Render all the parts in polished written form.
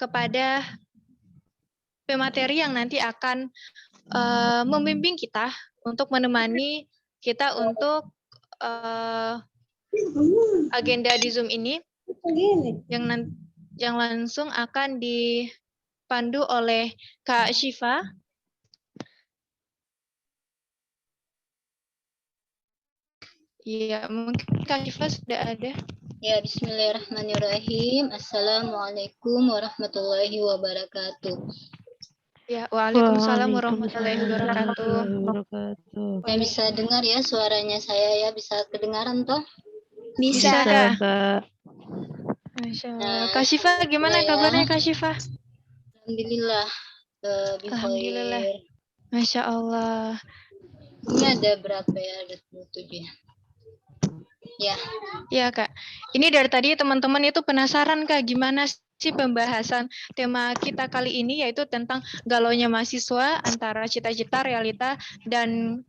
kepada pemateri yang nanti akan membimbing kita untuk menemani kita untuk agenda di Zoom ini yang langsung akan dipandu oleh Kak Syifa. Iya, mungkin Kak Syifa sudah ada. Ya, bismillahirrahmanirrahim. Assalamualaikum warahmatullahi wabarakatuh. Ya, waalaikumsalam warahmatullahi wabarakatuh. Yang bisa dengar ya suaranya saya ya, bisa kedengaran toh? Bisa, Kak. Masya Allah. Kak Syifa, gimana kabarnya Kak Syifa? Alhamdulillah. Alhamdulillah. Masya Allah. Ini ada berapa ya? Ada 7 ya. Ya. Ya, Kak. Ini dari tadi teman-teman itu penasaran, Kak, gimana sih pembahasan tema kita kali ini, yaitu tentang galaunya mahasiswa antara cita-cita, realita, dan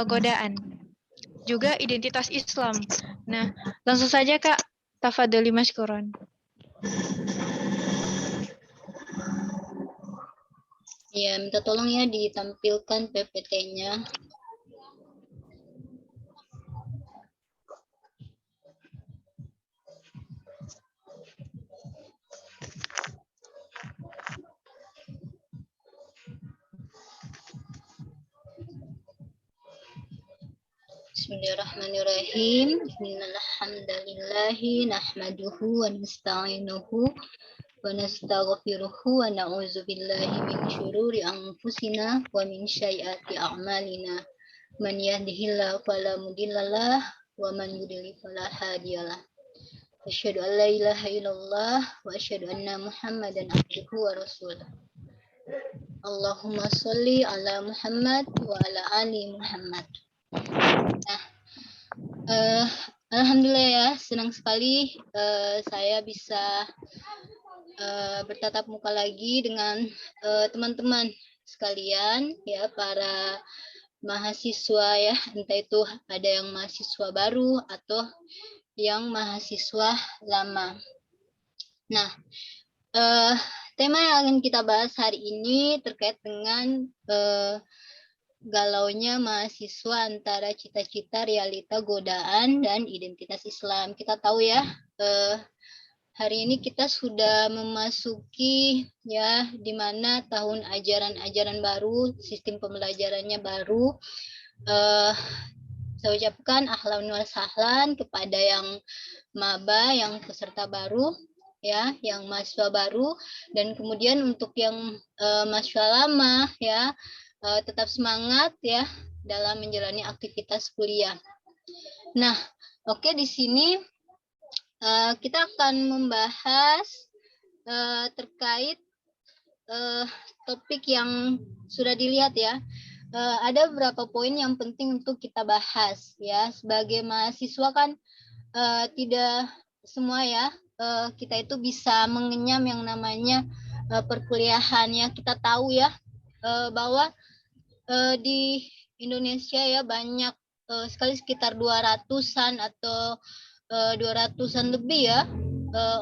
godaan. Juga identitas Islam. Nah, langsung saja, Kak. Tafadholi mashkuran. Ya, minta tolong ya ditampilkan PPT-nya. Bismillahirrahmanirrahim. Innalhamdalillahi nahmaduhu wa nasta'inuhu wa nastaghfiruhu wa na'udzu billahi min syururi anfusina wa min sayyiati a'malina. Man yahdihillahu fala mudhillalah wa man yudlil fala hadiyalah. Asyhadu an la ilaha illallah wa asyhadu anna Muhammadan abduhu wa rasuluh. Allahumma sholli ala Muhammad wa ala ali Muhammad. Nah, alhamdulillah ya, senang sekali saya bisa bertatap muka lagi dengan teman-teman sekalian ya, para mahasiswa ya, entah itu ada yang mahasiswa baru atau yang mahasiswa lama. Nah, tema yang akan kita bahas hari ini terkait dengan galaunya mahasiswa antara cita-cita, realita, godaan, dan identitas Islam. Kita tahu ya, hari ini kita sudah memasuki ya, di mana tahun ajaran baru, sistem pembelajarannya baru. Saya ucapkan ahlan wa sahlan kepada yang maba, yang peserta baru, ya, yang mahasiswa baru, dan kemudian untuk yang mahasiswa lama ya, tetap semangat ya dalam menjalani aktivitas kuliah. Nah, oke, di sini kita akan membahas terkait topik yang sudah dilihat ya. Ada beberapa poin yang penting untuk kita bahas ya. Sebagai mahasiswa kan tidak semua ya kita itu bisa mengenyam yang namanya perkuliahan ya. Kita tahu ya bahwa di Indonesia ya banyak sekali, sekitar 200-an atau 200-an lebih ya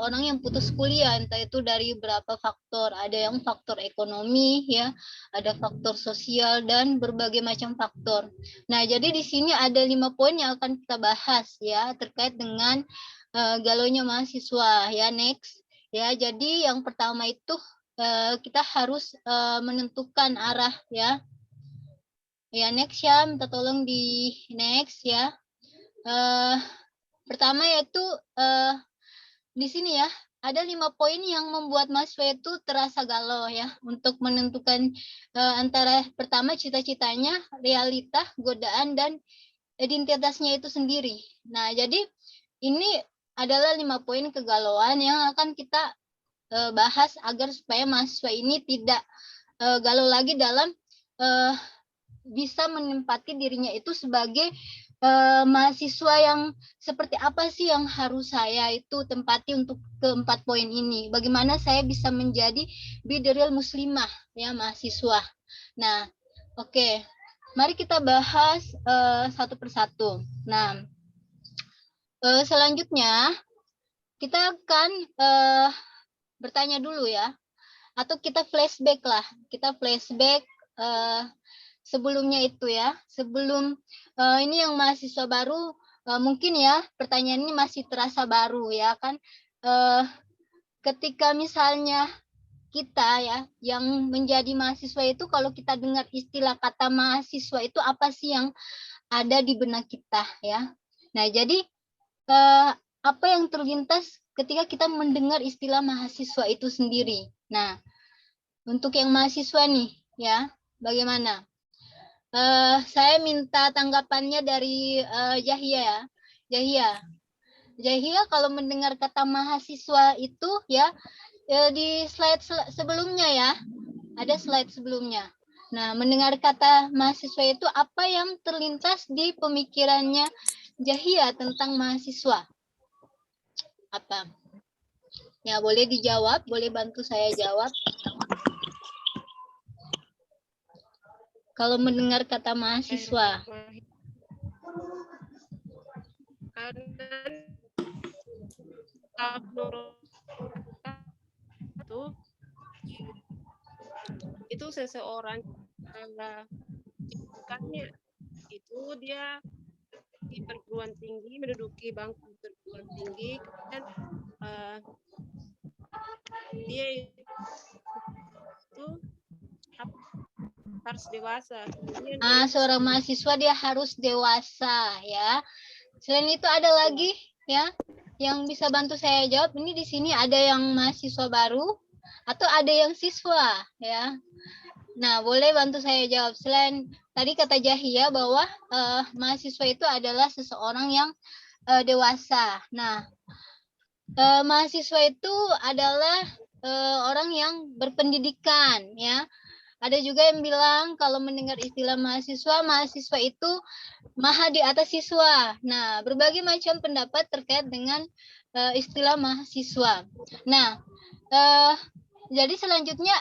orang yang putus kuliah, entah itu dari berapa faktor. Ada yang faktor ekonomi ya, ada faktor sosial, dan berbagai macam faktor. Nah, jadi di sini ada 5 poin yang akan kita bahas ya terkait dengan galaunya mahasiswa ya. Next ya, jadi yang pertama itu kita harus menentukan arah ya. Ya, next ya, minta tolong di next ya. Pertama yaitu di sini ya, ada 5 poin yang membuat mahasiswa itu terasa galau ya untuk menentukan antara pertama cita-citanya, realita, godaan, dan identitasnya itu sendiri. Nah, jadi ini adalah 5 poin kegalauan yang akan kita bahas agar supaya mahasiswa ini tidak galau lagi dalam bisa menempati dirinya itu sebagai mahasiswa yang seperti apa sih yang harus saya itu tempati untuk ke-4 poin ini. Bagaimana saya bisa menjadi bidiril muslimah ya, mahasiswa. Nah, oke. Mari kita bahas satu persatu. Nah, selanjutnya kita akan bertanya dulu ya. atau kita flashback lah, kita flashback sebelumnya itu ya, sebelum ini yang mahasiswa baru mungkin ya pertanyaan ini masih terasa baru ya kan, ketika misalnya kita ya yang menjadi mahasiswa itu, kalau kita dengar istilah kata mahasiswa itu apa sih yang ada di benak kita ya. Nah jadi apa yang terlintas ketika kita mendengar istilah mahasiswa itu sendiri. Nah untuk yang mahasiswa nih ya, bagaimana? Saya minta tanggapannya dari Jahia ya. Jahia kalau mendengar kata mahasiswa itu ya, di slide sebelumnya ya, ada slide sebelumnya. Nah, mendengar kata mahasiswa itu apa yang terlintas di pemikirannya Jahia tentang mahasiswa? Apa? Ya, boleh dijawab, boleh bantu saya jawab. Kalau mendengar kata mahasiswa. Itu seseorang bukannya itu dia di perguruan tinggi, menduduki bangku perguruan tinggi, kemudian dia itu harus dewasa. Seorang mahasiswa dia harus dewasa ya. Selain itu ada lagi ya yang bisa bantu saya jawab. Ini di sini ada yang mahasiswa baru atau ada yang siswa ya. Nah, boleh bantu saya jawab. Selain tadi kata Jahia bahwa mahasiswa itu adalah seseorang yang dewasa. Nah, mahasiswa itu adalah orang yang berpendidikan ya. Ada juga yang bilang kalau mendengar istilah mahasiswa, mahasiswa itu maha di atas siswa. Nah, berbagai macam pendapat terkait dengan istilah mahasiswa. Nah, jadi selanjutnya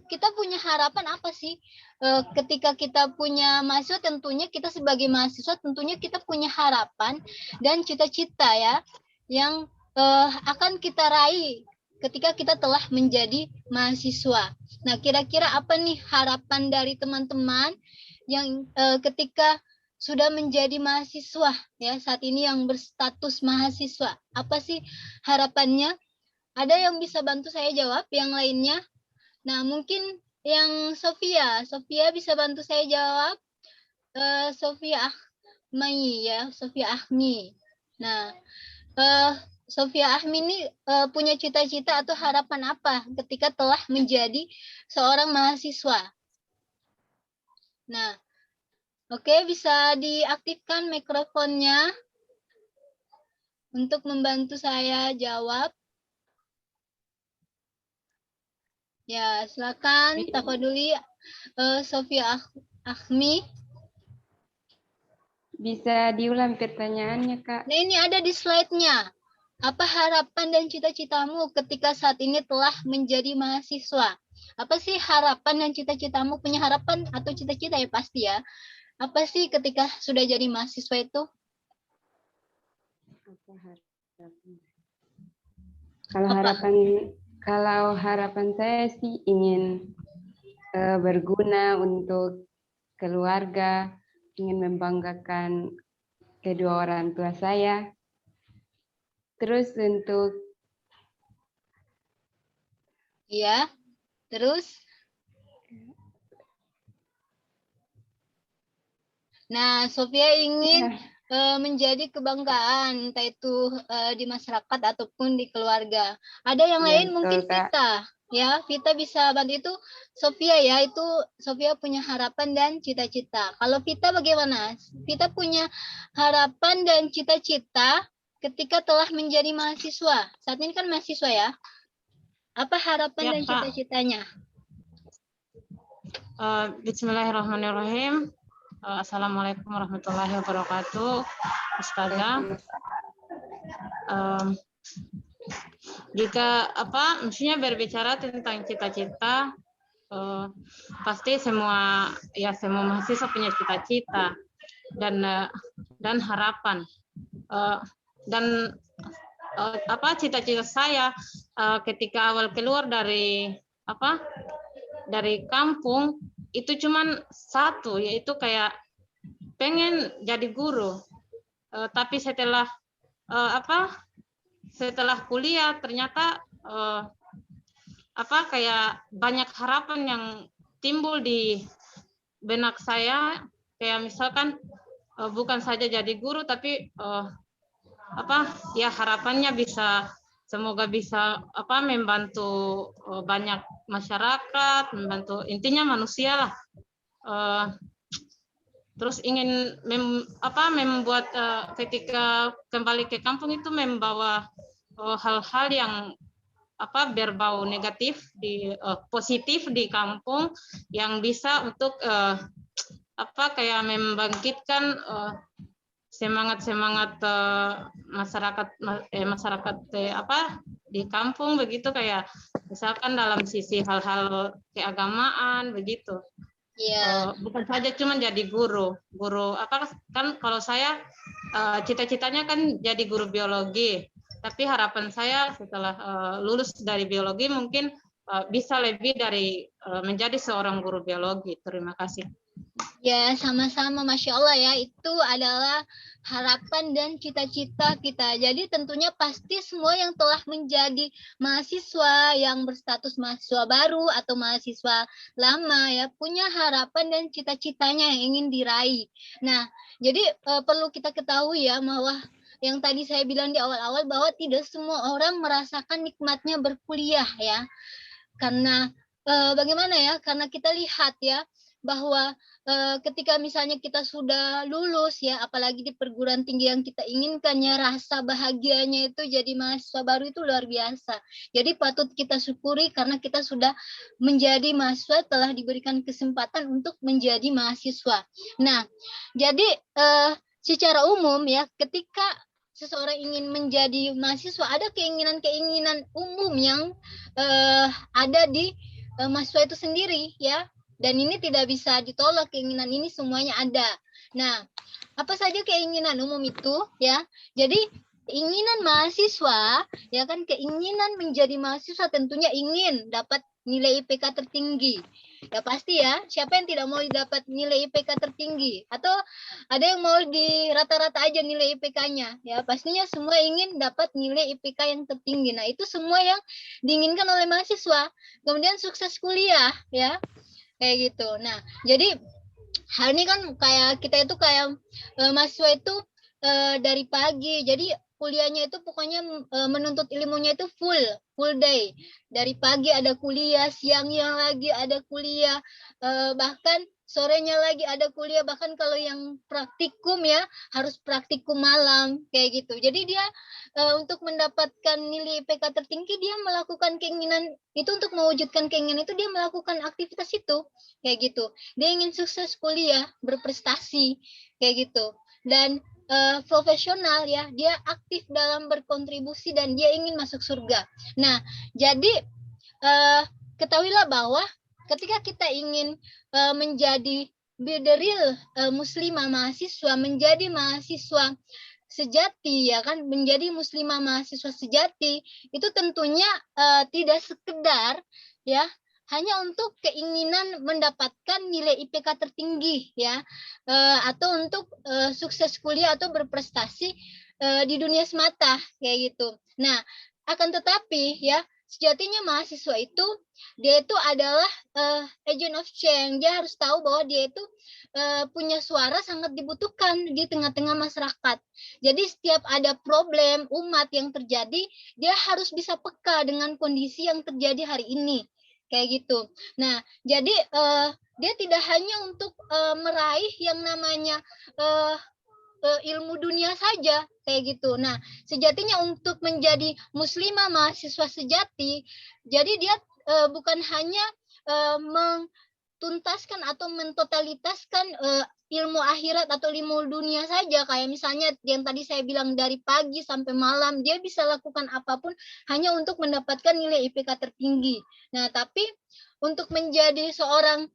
kita punya harapan apa sih? Ketika kita punya mahasiswa, tentunya kita sebagai mahasiswa tentunya kita punya harapan dan cita-cita ya yang akan kita raih ketika kita telah menjadi mahasiswa. Nah, kira-kira apa nih harapan dari teman-teman yang ketika sudah menjadi mahasiswa ya, saat ini yang berstatus mahasiswa? Apa sih harapannya? Ada yang bisa bantu saya jawab yang lainnya? Nah, mungkin yang Sofia bisa bantu saya jawab. Sofia Ahmi ya, Sofia Ahmi. Nah, Sofia Ahmi ini punya cita-cita atau harapan apa ketika telah menjadi seorang mahasiswa? Nah, oke, bisa diaktifkan mikrofonnya untuk membantu saya jawab. Ya, silakan tafadholi Sofia Ahmi. Bisa diulang pertanyaannya, Kak? Nah, ini ada di slide-nya. Apa harapan dan cita-citamu ketika saat ini telah menjadi mahasiswa? Apa sih harapan dan cita-citamu? Punya harapan atau cita-cita ya pasti ya. Apa sih ketika sudah jadi mahasiswa itu? Kalau harapan saya sih ingin berguna untuk keluarga, ingin membanggakan kedua orang tua saya. Terus untuk ya, terus nah, Sofia ingin menjadi kebanggaan entah itu di masyarakat ataupun di keluarga. Ada yang lain mungkin Vita. Ya, Vita bisa bantu itu Sofia ya, itu Sofia punya harapan dan cita-cita. Kalau Vita bagaimana? Vita punya harapan dan cita-cita ketika telah menjadi mahasiswa. Saat ini kan mahasiswa ya. Apa harapan dan cita-citanya? Bismillahirrahmanirrahim. Assalamualaikum warahmatullahi wabarakatuh. Ustazah. Jika maksudnya berbicara tentang cita-cita, pasti semua mahasiswa punya cita-cita dan harapan, dan cita-cita saya ketika awal keluar dari kampung itu cuman satu, yaitu kayak pengen jadi guru. Tapi setelah setelah kuliah ternyata kayak banyak harapan yang timbul di benak saya, kayak misalkan bukan saja jadi guru tapi ya harapannya semoga bisa membantu banyak masyarakat, membantu intinya manusia lah. Terus ingin membuat ketika kembali ke kampung itu membawa hal-hal yang berbau negatif positif di kampung yang bisa untuk kayak membangkitkan semangat masyarakat di kampung begitu, kayak misalkan dalam sisi hal-hal keagamaan begitu. Bukan saja cuma jadi guru kan kalau saya cita-citanya kan jadi guru biologi, tapi harapan saya setelah lulus dari biologi mungkin bisa lebih dari menjadi seorang guru biologi. Terima kasih. Ya, sama-sama. Masya Allah ya, itu adalah harapan dan cita-cita kita. Jadi tentunya pasti semua yang telah menjadi mahasiswa yang berstatus mahasiswa baru atau mahasiswa lama ya, punya harapan dan cita-citanya yang ingin diraih. Nah, jadi perlu kita ketahui ya bahwa yang tadi saya bilang di awal-awal bahwa tidak semua orang merasakan nikmatnya berkuliah ya. Karena bagaimana ya? Karena kita lihat ya bahwa ketika misalnya kita sudah lulus ya, apalagi di perguruan tinggi yang kita inginkan ya, rasa bahagianya itu jadi mahasiswa baru itu luar biasa. Jadi patut kita syukuri karena kita sudah menjadi mahasiswa, telah diberikan kesempatan untuk menjadi mahasiswa. Nah, jadi secara umum ya, ketika seseorang ingin menjadi mahasiswa, ada keinginan-keinginan umum yang ada di mahasiswa itu sendiri ya. Dan ini tidak bisa ditolak, keinginan ini semuanya ada. Nah, apa saja keinginan umum itu ya? Jadi keinginan mahasiswa ya kan, keinginan menjadi mahasiswa tentunya ingin dapat nilai IPK tertinggi. Ya pasti ya, siapa yang tidak mau dapat nilai IPK tertinggi? Atau ada yang mau di rata-rata aja nilai IPK-nya? Ya pastinya semua ingin dapat nilai IPK yang tertinggi. Nah, itu semua yang diinginkan oleh mahasiswa. Kemudian sukses kuliah ya. Kayak gitu. Nah, jadi hal ini kan kayak kita itu kayak mahasiswa itu dari pagi. Jadi kuliahnya itu pokoknya menuntut ilmunya itu full day. Dari pagi ada kuliah, siangnya lagi ada kuliah, bahkan sorenya lagi ada kuliah, bahkan kalau yang praktikum ya harus praktikum malam kayak gitu. Jadi dia untuk mendapatkan nilai IPK tertinggi, dia melakukan keinginan itu, untuk mewujudkan keinginan itu dia melakukan aktivitas itu kayak gitu. Dia ingin sukses kuliah, berprestasi kayak gitu, dan profesional ya, dia aktif dalam berkontribusi dan dia ingin masuk surga. Nah, jadi ketahuilah bahwa ketika kita ingin menjadi the real muslimah mahasiswa, menjadi mahasiswa sejati ya kan, menjadi muslimah mahasiswa sejati, itu tentunya tidak sekedar ya hanya untuk keinginan mendapatkan nilai IPK tertinggi ya, atau untuk sukses kuliah atau berprestasi di dunia semata kayak gitu. Nah, akan tetapi ya, sejatinya mahasiswa itu dia itu adalah agent of change. Dia harus tahu bahwa dia itu punya suara sangat dibutuhkan di tengah-tengah masyarakat. Jadi setiap ada problem umat yang terjadi, dia harus bisa peka dengan kondisi yang terjadi hari ini kayak gitu. Nah, jadi dia tidak hanya untuk meraih yang namanya ilmu dunia saja kayak gitu. Nah, sejatinya untuk menjadi muslimah mahasiswa sejati, jadi dia bukan hanya mentuntaskan atau mentotalitaskan ilmu akhirat atau ilmu dunia saja, kayak misalnya yang tadi saya bilang dari pagi sampai malam dia bisa lakukan apapun hanya untuk mendapatkan nilai IPK tertinggi. Nah, tapi untuk menjadi seorang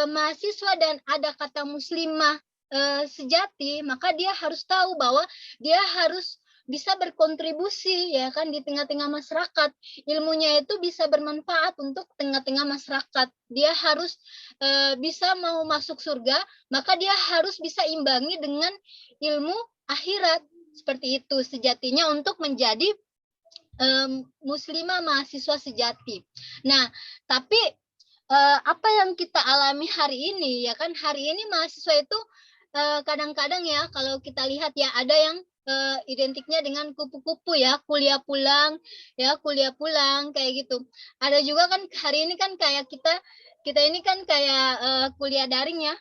mahasiswa dan ada kata muslimah sejati, maka dia harus tahu bahwa dia harus bisa berkontribusi ya kan di tengah-tengah masyarakat. Ilmunya itu bisa bermanfaat untuk tengah-tengah masyarakat. Dia harus bisa mau masuk surga, maka dia harus bisa imbangi dengan ilmu akhirat. Seperti itu sejatinya untuk menjadi muslimah mahasiswa sejati. Nah, tapi apa yang kita alami hari ini ya kan, hari ini mahasiswa itu kadang-kadang ya kalau kita lihat ya ada yang identiknya dengan kupu-kupu ya, kuliah pulang kayak gitu. Ada juga kan hari ini kan kayak kita ini kan kayak kuliah daring ya.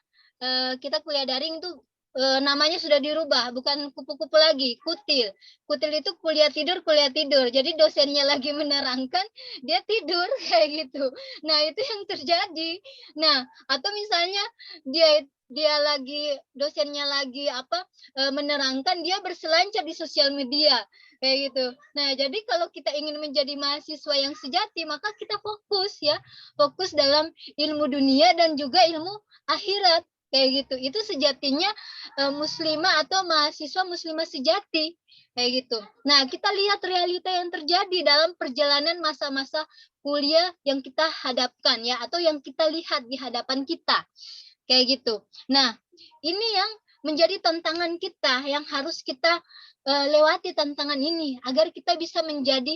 Kita kuliah daring itu namanya sudah dirubah, bukan kupu-kupu lagi, kutil. Kutil itu kuliah tidur. Jadi dosennya lagi menerangkan, dia tidur kayak gitu. Nah, itu yang terjadi. Nah, atau misalnya dia lagi dosennya lagi menerangkan, dia berselancar di sosial media kayak gitu. Nah, jadi kalau kita ingin menjadi mahasiswa yang sejati, maka kita fokus dalam ilmu dunia dan juga ilmu akhirat kayak gitu. Itu sejatinya muslimah atau mahasiswa muslimah sejati kayak gitu. Nah, kita lihat realita yang terjadi dalam perjalanan masa-masa kuliah yang kita hadapkan ya, atau yang kita lihat di hadapan kita kayak gitu. Nah, ini yang menjadi tantangan kita, yang harus kita lewati tantangan ini agar kita bisa menjadi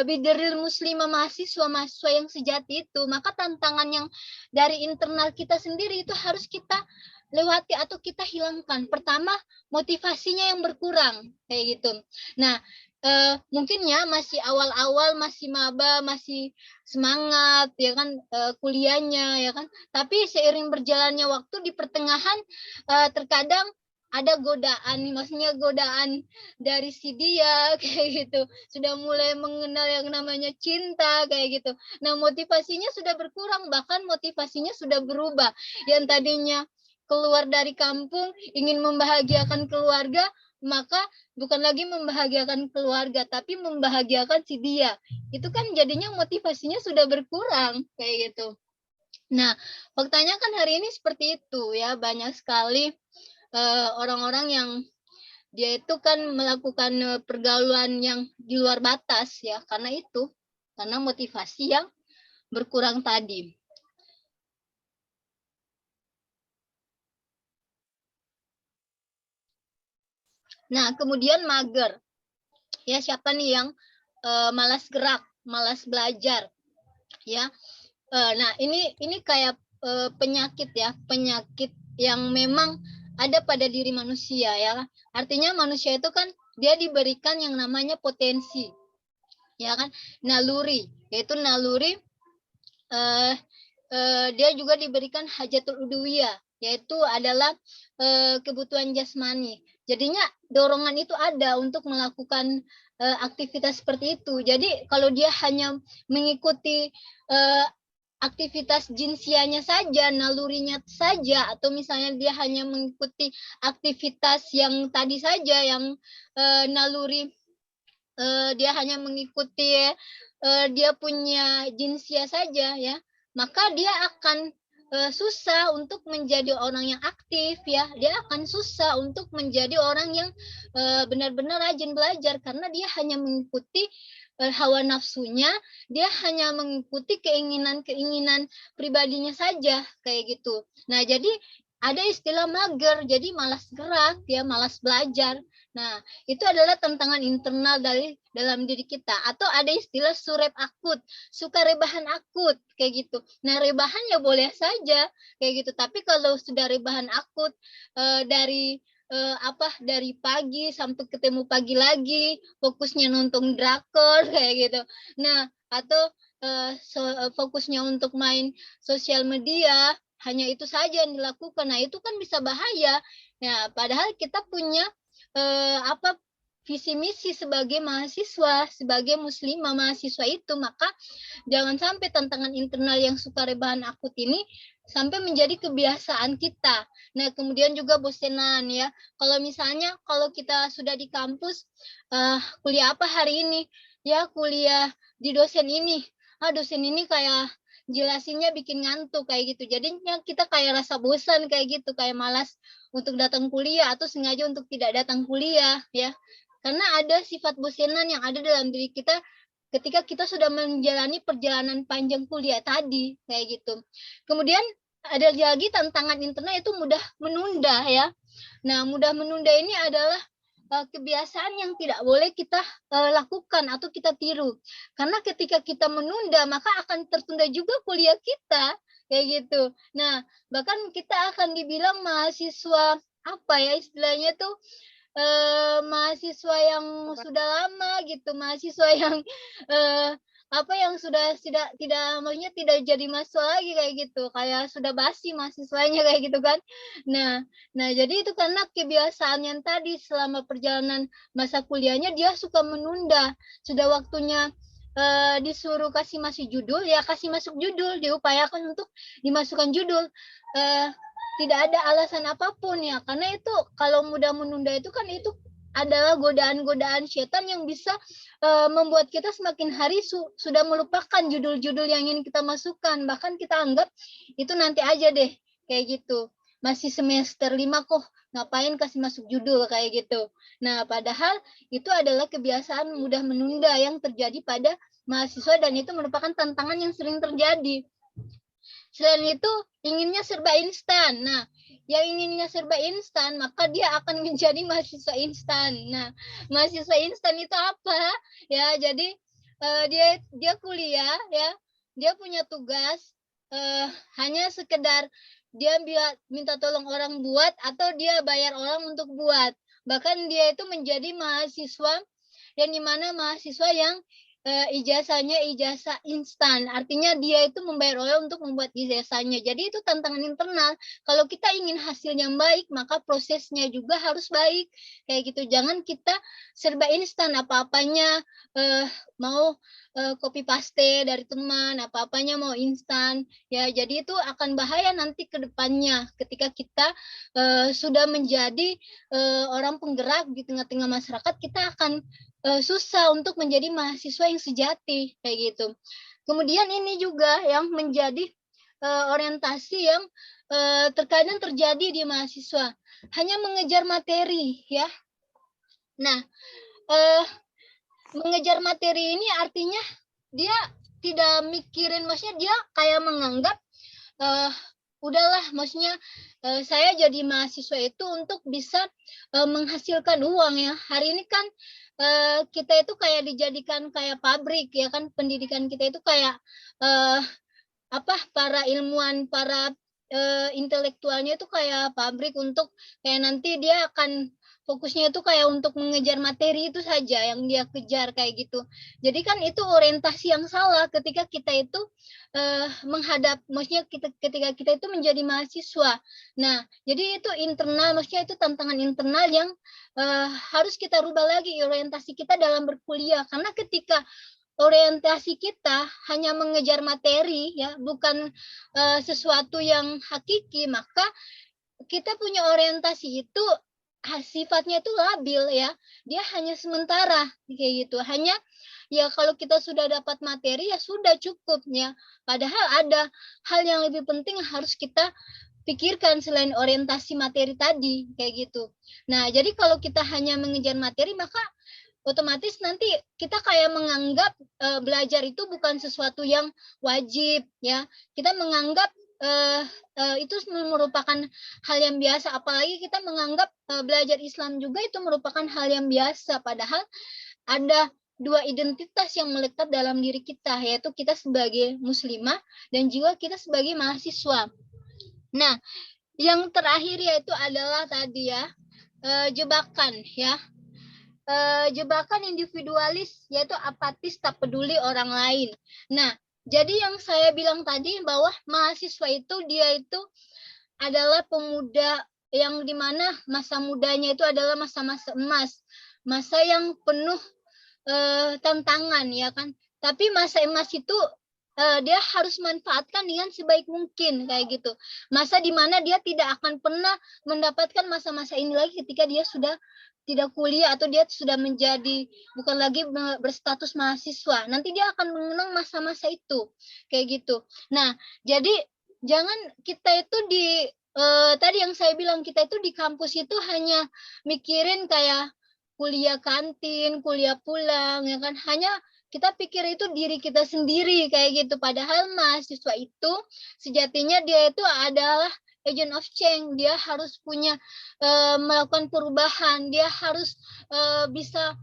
bidiril muslimah mahasiswa yang sejati itu. Maka tantangan yang dari internal kita sendiri itu harus kita lewati atau kita hilangkan. Pertama, motivasinya yang berkurang kayak gitu. Nah, mungkin ya masih awal-awal, masih maba, masih semangat ya kan kuliahnya ya kan. Tapi seiring berjalannya waktu di pertengahan terkadang ada godaan, maksudnya godaan dari si dia kayak gitu. Sudah mulai mengenal yang namanya cinta kayak gitu. Nah, motivasinya sudah berkurang, bahkan motivasinya sudah berubah. Yang tadinya keluar dari kampung ingin membahagiakan keluarga, maka bukan lagi membahagiakan keluarga, tapi membahagiakan si dia. Itu kan jadinya motivasinya sudah berkurang kayak gitu. Nah, faktanya kan hari ini seperti itu ya, banyak sekali orang-orang yang dia itu kan melakukan pergaulan yang di luar batas ya, karena motivasi yang berkurang tadi. Nah, kemudian mager. Ya, siapa nih yang malas gerak, malas belajar? Ya. Nah, ini kayak penyakit ya, penyakit yang memang ada pada diri manusia ya. Artinya manusia itu kan dia diberikan yang namanya potensi. Ya kan? Naluri, yaitu naluri dia juga diberikan hajatul udwiyah, yaitu adalah kebutuhan jasmani. Jadinya dorongan itu ada untuk melakukan aktivitas seperti itu. Jadi kalau dia hanya mengikuti aktivitas jinsianya saja, nalurinya saja, atau misalnya dia hanya mengikuti aktivitas yang tadi saja, yang naluri dia hanya mengikuti dia punya jinsia saja ya, maka dia akan susah untuk menjadi orang yang aktif ya, dia akan susah untuk menjadi orang yang benar-benar rajin belajar, karena dia hanya mengikuti hawa nafsunya, dia hanya mengikuti keinginan pribadinya saja kayak gitu. Nah, jadi ada istilah mager, jadi malas gerak, ya malas belajar. Nah, itu adalah tantangan internal dalam diri kita. Atau ada istilah surep akut, suka rebahan akut kayak gitu. Nah, rebahan ya boleh saja kayak gitu. Tapi kalau sudah rebahan akut dari pagi sampai ketemu pagi lagi, fokusnya nonton drakor kayak gitu. Nah, atau fokusnya untuk main sosial media, hanya itu saja yang dilakukan. Nah, itu kan bisa bahaya. Nah, padahal kita punya visi misi sebagai mahasiswa, sebagai muslimah mahasiswa itu, maka jangan sampai tantangan internal yang suka rebahan akut ini sampai menjadi kebiasaan kita. Nah, kemudian juga bosenan ya. Kalau kita sudah di kampus, kuliah apa hari ini? Ya, kuliah di dosen ini. Dosen ini kayak jelasinnya bikin ngantuk kayak gitu. Jadinya kita kayak rasa bosan kayak gitu, kayak malas untuk datang kuliah atau sengaja untuk tidak datang kuliah ya. Karena ada sifat bosenan yang ada dalam diri kita ketika kita sudah menjalani perjalanan panjang kuliah tadi, kayak gitu. Kemudian ada lagi tantangan internal, itu mudah menunda ya. Nah, mudah menunda ini adalah kebiasaan yang tidak boleh kita lakukan atau kita tiru. Karena ketika kita menunda, maka akan tertunda juga kuliah kita, kayak gitu. Nah, bahkan kita akan dibilang mahasiswa apa ya istilahnya tuh, mahasiswa yang sudah lama gitu, mahasiswa yang yang sudah tidak maksudnya tidak jadi mahasiswa lagi, kayak gitu, kayak sudah basi mahasiswanya, kayak gitu kan. Nah jadi itu karena kebiasaan yang tadi selama perjalanan masa kuliahnya dia suka menunda. Sudah waktunya disuruh kasih masuk judul, ya kasih masuk judul, diupayakan untuk dimasukkan judul. Tidak ada alasan apapun ya, karena itu kalau mudah menunda itu kan itu adalah godaan-godaan setan yang bisa membuat kita semakin hari sudah melupakan judul-judul yang ingin kita masukkan. Bahkan kita anggap itu nanti aja deh, kayak gitu. Masih semester 5 kok, ngapain kasih masuk judul, kayak gitu. Nah, padahal itu adalah kebiasaan mudah menunda yang terjadi pada mahasiswa, dan itu merupakan tantangan yang sering terjadi. Selain itu, inginnya serba instan. Nah, yang inginnya serba instan, maka dia akan menjadi mahasiswa instan. Nah, mahasiswa instan itu apa? Ya, jadi dia kuliah, ya, dia punya tugas, hanya sekedar dia minta tolong orang buat, atau dia bayar orang untuk buat. Bahkan dia itu menjadi mahasiswa yang dimana mahasiswa yang ijazahnya ijazah instan, artinya dia itu membayar orang untuk membuat ijazahnya. Jadi itu tantangan internal. Kalau kita ingin hasil yang baik, maka prosesnya juga harus baik, kayak gitu. Jangan kita serba instan, apa-apanya mau copy paste dari teman, apa-apanya mau instan, ya. Jadi itu akan bahaya nanti ke depannya ketika kita sudah menjadi orang penggerak di tengah-tengah masyarakat. Kita akan susah untuk menjadi mahasiswa yang sejati, kayak gitu. Kemudian ini juga yang menjadi orientasi yang terkadang terjadi di mahasiswa, hanya mengejar materi, ya. Nah, mengejar materi ini artinya dia tidak mikirin, maksudnya dia kayak menganggap udahlah, maksudnya saya jadi mahasiswa itu untuk bisa menghasilkan uang, ya. Hari ini kan kita itu kayak dijadikan kayak pabrik, ya kan. Pendidikan kita itu kayak para ilmuwan, para intelektualnya itu kayak pabrik untuk kayak nanti dia akan fokusnya itu kayak untuk mengejar materi itu saja yang dia kejar, kayak gitu. Jadi kan itu orientasi yang salah ketika kita itu maksudnya ketika kita itu menjadi mahasiswa. Nah, jadi itu internal, maksudnya itu tantangan internal yang harus kita rubah lagi orientasi kita dalam berkuliah. Karena ketika orientasi kita hanya mengejar materi, ya, bukan sesuatu yang hakiki, maka kita punya orientasi itu sifatnya itu labil, ya. Dia hanya sementara, kayak gitu. Hanya ya kalau kita sudah dapat materi ya sudah cukup, ya. Padahal ada hal yang lebih penting yang harus kita pikirkan selain orientasi materi tadi, kayak gitu. Nah, jadi kalau kita hanya mengejar materi, maka otomatis nanti kita kayak menganggap belajar itu bukan sesuatu yang wajib, ya. Kita menganggap itu merupakan hal yang biasa, apalagi kita menganggap belajar Islam juga itu merupakan hal yang biasa, padahal ada dua identitas yang melekat dalam diri kita, yaitu kita sebagai muslimah dan juga kita sebagai mahasiswa. Nah, yang terakhir yaitu adalah tadi, ya, jebakan, ya. Jebakan individualis, yaitu apatis, tak peduli orang lain. Nah, jadi yang saya bilang tadi bahwa mahasiswa itu dia itu adalah pemuda yang dimana masa mudanya itu adalah masa-masa emas, masa yang penuh tantangan, ya kan. Tapi masa emas itu dia harus manfaatkan dengan sebaik mungkin, kayak gitu. Masa dimana dia tidak akan pernah mendapatkan masa-masa ini lagi ketika dia sudah tidak kuliah atau dia sudah menjadi bukan lagi berstatus mahasiswa. Nanti dia akan mengenang masa-masa itu, kayak gitu. Nah, jadi jangan kita itu tadi yang saya bilang, kita itu di kampus itu hanya mikirin kayak kuliah kantin, kuliah pulang, ya kan, hanya kita pikir itu diri kita sendiri kayak gitu. Padahal mahasiswa itu sejatinya dia itu adalah agent of change. Dia harus punya melakukan perubahan. Dia harus bisa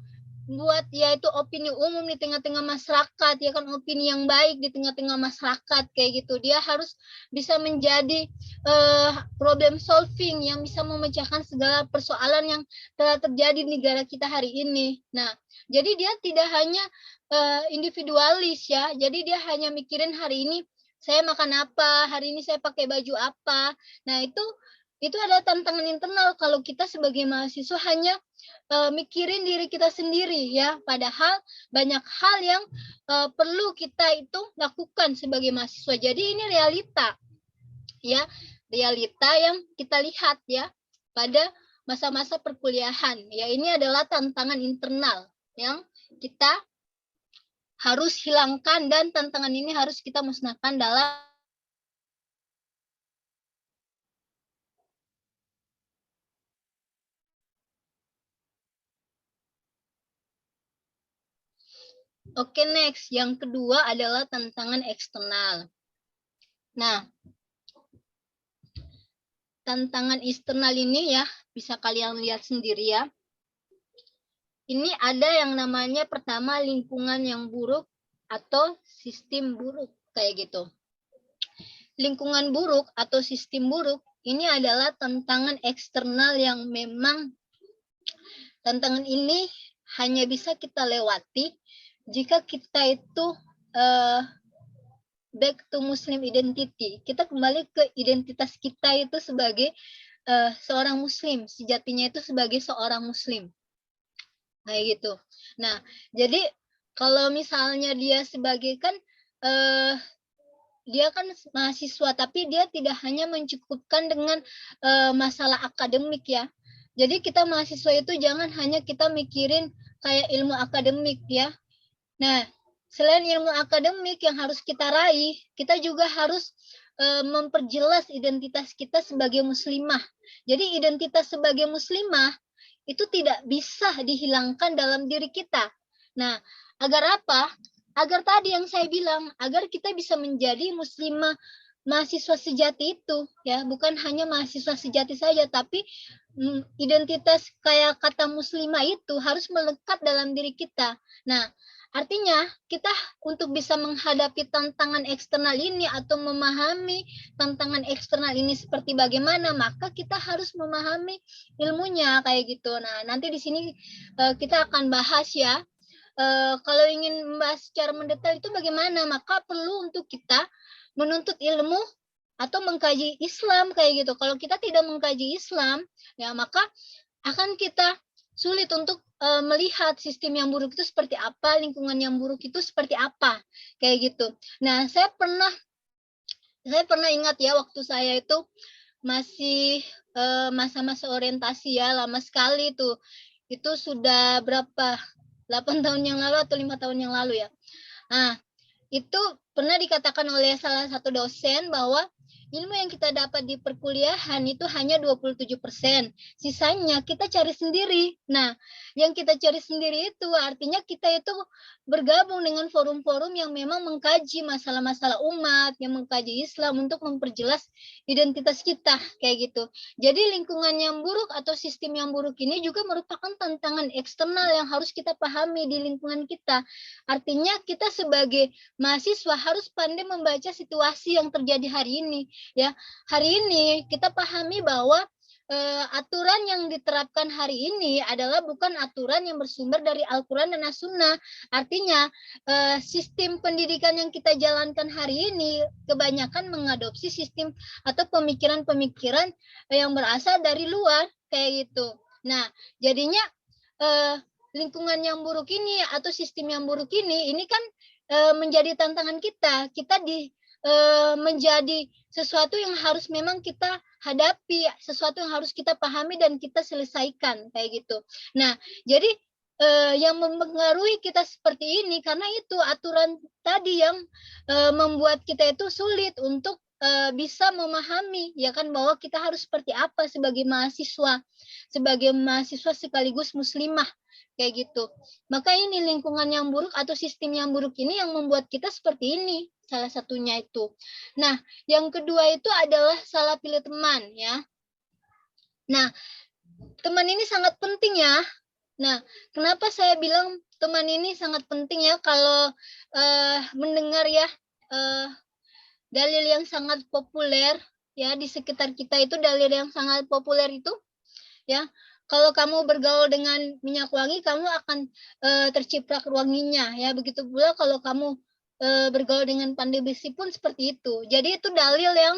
buat yaitu opini umum di tengah-tengah masyarakat, ya kan, opini yang baik di tengah-tengah masyarakat kayak gitu. Dia harus bisa menjadi problem solving yang bisa memecahkan segala persoalan yang telah terjadi di negara kita hari ini. Nah, jadi dia tidak hanya individualis ya. Jadi dia hanya mikirin hari ini saya makan apa, hari ini saya pakai baju apa. Nah, itu ada tantangan internal kalau kita sebagai mahasiswa hanya mikirin diri kita sendiri ya. Padahal banyak hal yang perlu kita itu lakukan sebagai mahasiswa. Jadi ini realita ya, realita yang kita lihat ya pada masa-masa perkuliahan. Ya, ini adalah tantangan internal yang kita harus hilangkan dan tantangan ini harus kita musnahkan dalam Oke, next. Yang kedua adalah tantangan eksternal. Nah, tantangan eksternal ini ya, bisa kalian lihat sendiri ya. Ini ada yang namanya pertama lingkungan yang buruk atau sistem buruk kayak gitu. Lingkungan buruk atau sistem buruk ini adalah tantangan eksternal yang memang tantangan ini hanya bisa kita lewati jika kita itu back to Muslim identity. Kita kembali ke identitas kita itu sebagai seorang Muslim, sejatinya itu sebagai seorang Muslim. Kayak gitu. Nah, jadi kalau misalnya dia sebagai kan dia kan mahasiswa, tapi dia tidak hanya mencukupkan dengan masalah akademik ya. Jadi kita mahasiswa itu jangan hanya kita mikirin kayak ilmu akademik ya. Nah, selain ilmu akademik yang harus kita raih, kita juga harus memperjelas identitas kita sebagai muslimah. Jadi identitas sebagai muslimah itu tidak bisa dihilangkan dalam diri kita. Nah, agar apa? Agar tadi yang saya bilang, agar kita bisa menjadi muslimah mahasiswa sejati itu, ya, bukan hanya mahasiswa sejati saja, tapi identitas kayak kata muslimah itu harus melekat dalam diri kita. Nah, artinya kita untuk bisa menghadapi tantangan eksternal ini atau memahami tantangan eksternal ini seperti bagaimana, maka kita harus memahami ilmunya kayak gitu. Nah, nanti di sini kita akan bahas ya. Kalau ingin membahas secara mendetail itu bagaimana, maka perlu untuk kita menuntut ilmu atau mengkaji Islam kayak gitu. Kalau kita tidak mengkaji Islam, ya maka akan kita sulit untuk melihat sistem yang buruk itu seperti apa, lingkungan yang buruk itu seperti apa, kayak gitu. Nah, saya pernah ingat ya waktu saya itu masih masa-masa orientasi ya, lama sekali tuh. Itu sudah berapa? 8 tahun yang lalu atau 5 tahun yang lalu ya. Nah, itu pernah dikatakan oleh salah satu dosen bahwa ilmu yang kita dapat di perkuliahan itu hanya 27%. Sisanya kita cari sendiri. Nah, yang kita cari sendiri itu artinya kita itu bergabung dengan forum-forum yang memang mengkaji masalah-masalah umat, yang mengkaji Islam untuk memperjelas identitas kita, kayak gitu. Jadi lingkungan yang buruk atau sistem yang buruk ini juga merupakan tantangan eksternal yang harus kita pahami di lingkungan kita. Artinya kita sebagai mahasiswa harus pandai membaca situasi yang terjadi hari ini. Ya, hari ini kita pahami bahwa aturan yang diterapkan hari ini adalah bukan aturan yang bersumber dari Al-Quran dan As-Sunnah. Artinya sistem pendidikan yang kita jalankan hari ini kebanyakan mengadopsi sistem atau pemikiran-pemikiran yang berasal dari luar kayak gitu. Nah, jadinya lingkungan yang buruk ini atau sistem yang buruk ini kan menjadi tantangan kita. Kita menjadi sesuatu yang harus memang kita hadapi, sesuatu yang harus kita pahami dan kita selesaikan kayak gitu. Nah, jadi yang mempengaruhi kita seperti ini karena itu aturan tadi yang membuat kita itu sulit untuk bisa memahami ya kan bahwa kita harus seperti apa sebagai mahasiswa sekaligus muslimah kayak gitu. Maka ini lingkungan yang buruk atau sistem yang buruk ini yang membuat kita seperti ini, salah satunya itu. Nah, yang kedua itu adalah salah pilih teman ya. Nah, teman ini sangat penting ya. Nah, kenapa saya bilang teman ini sangat penting ya? Kalau mendengar ya dalil yang sangat populer ya di sekitar kita itu, dalil yang sangat populer itu ya, kalau kamu bergaul dengan minyak wangi kamu akan terciprat wanginya ya. Begitu pula kalau kamu bergaul dengan pandai besi pun seperti itu. Jadi itu dalil yang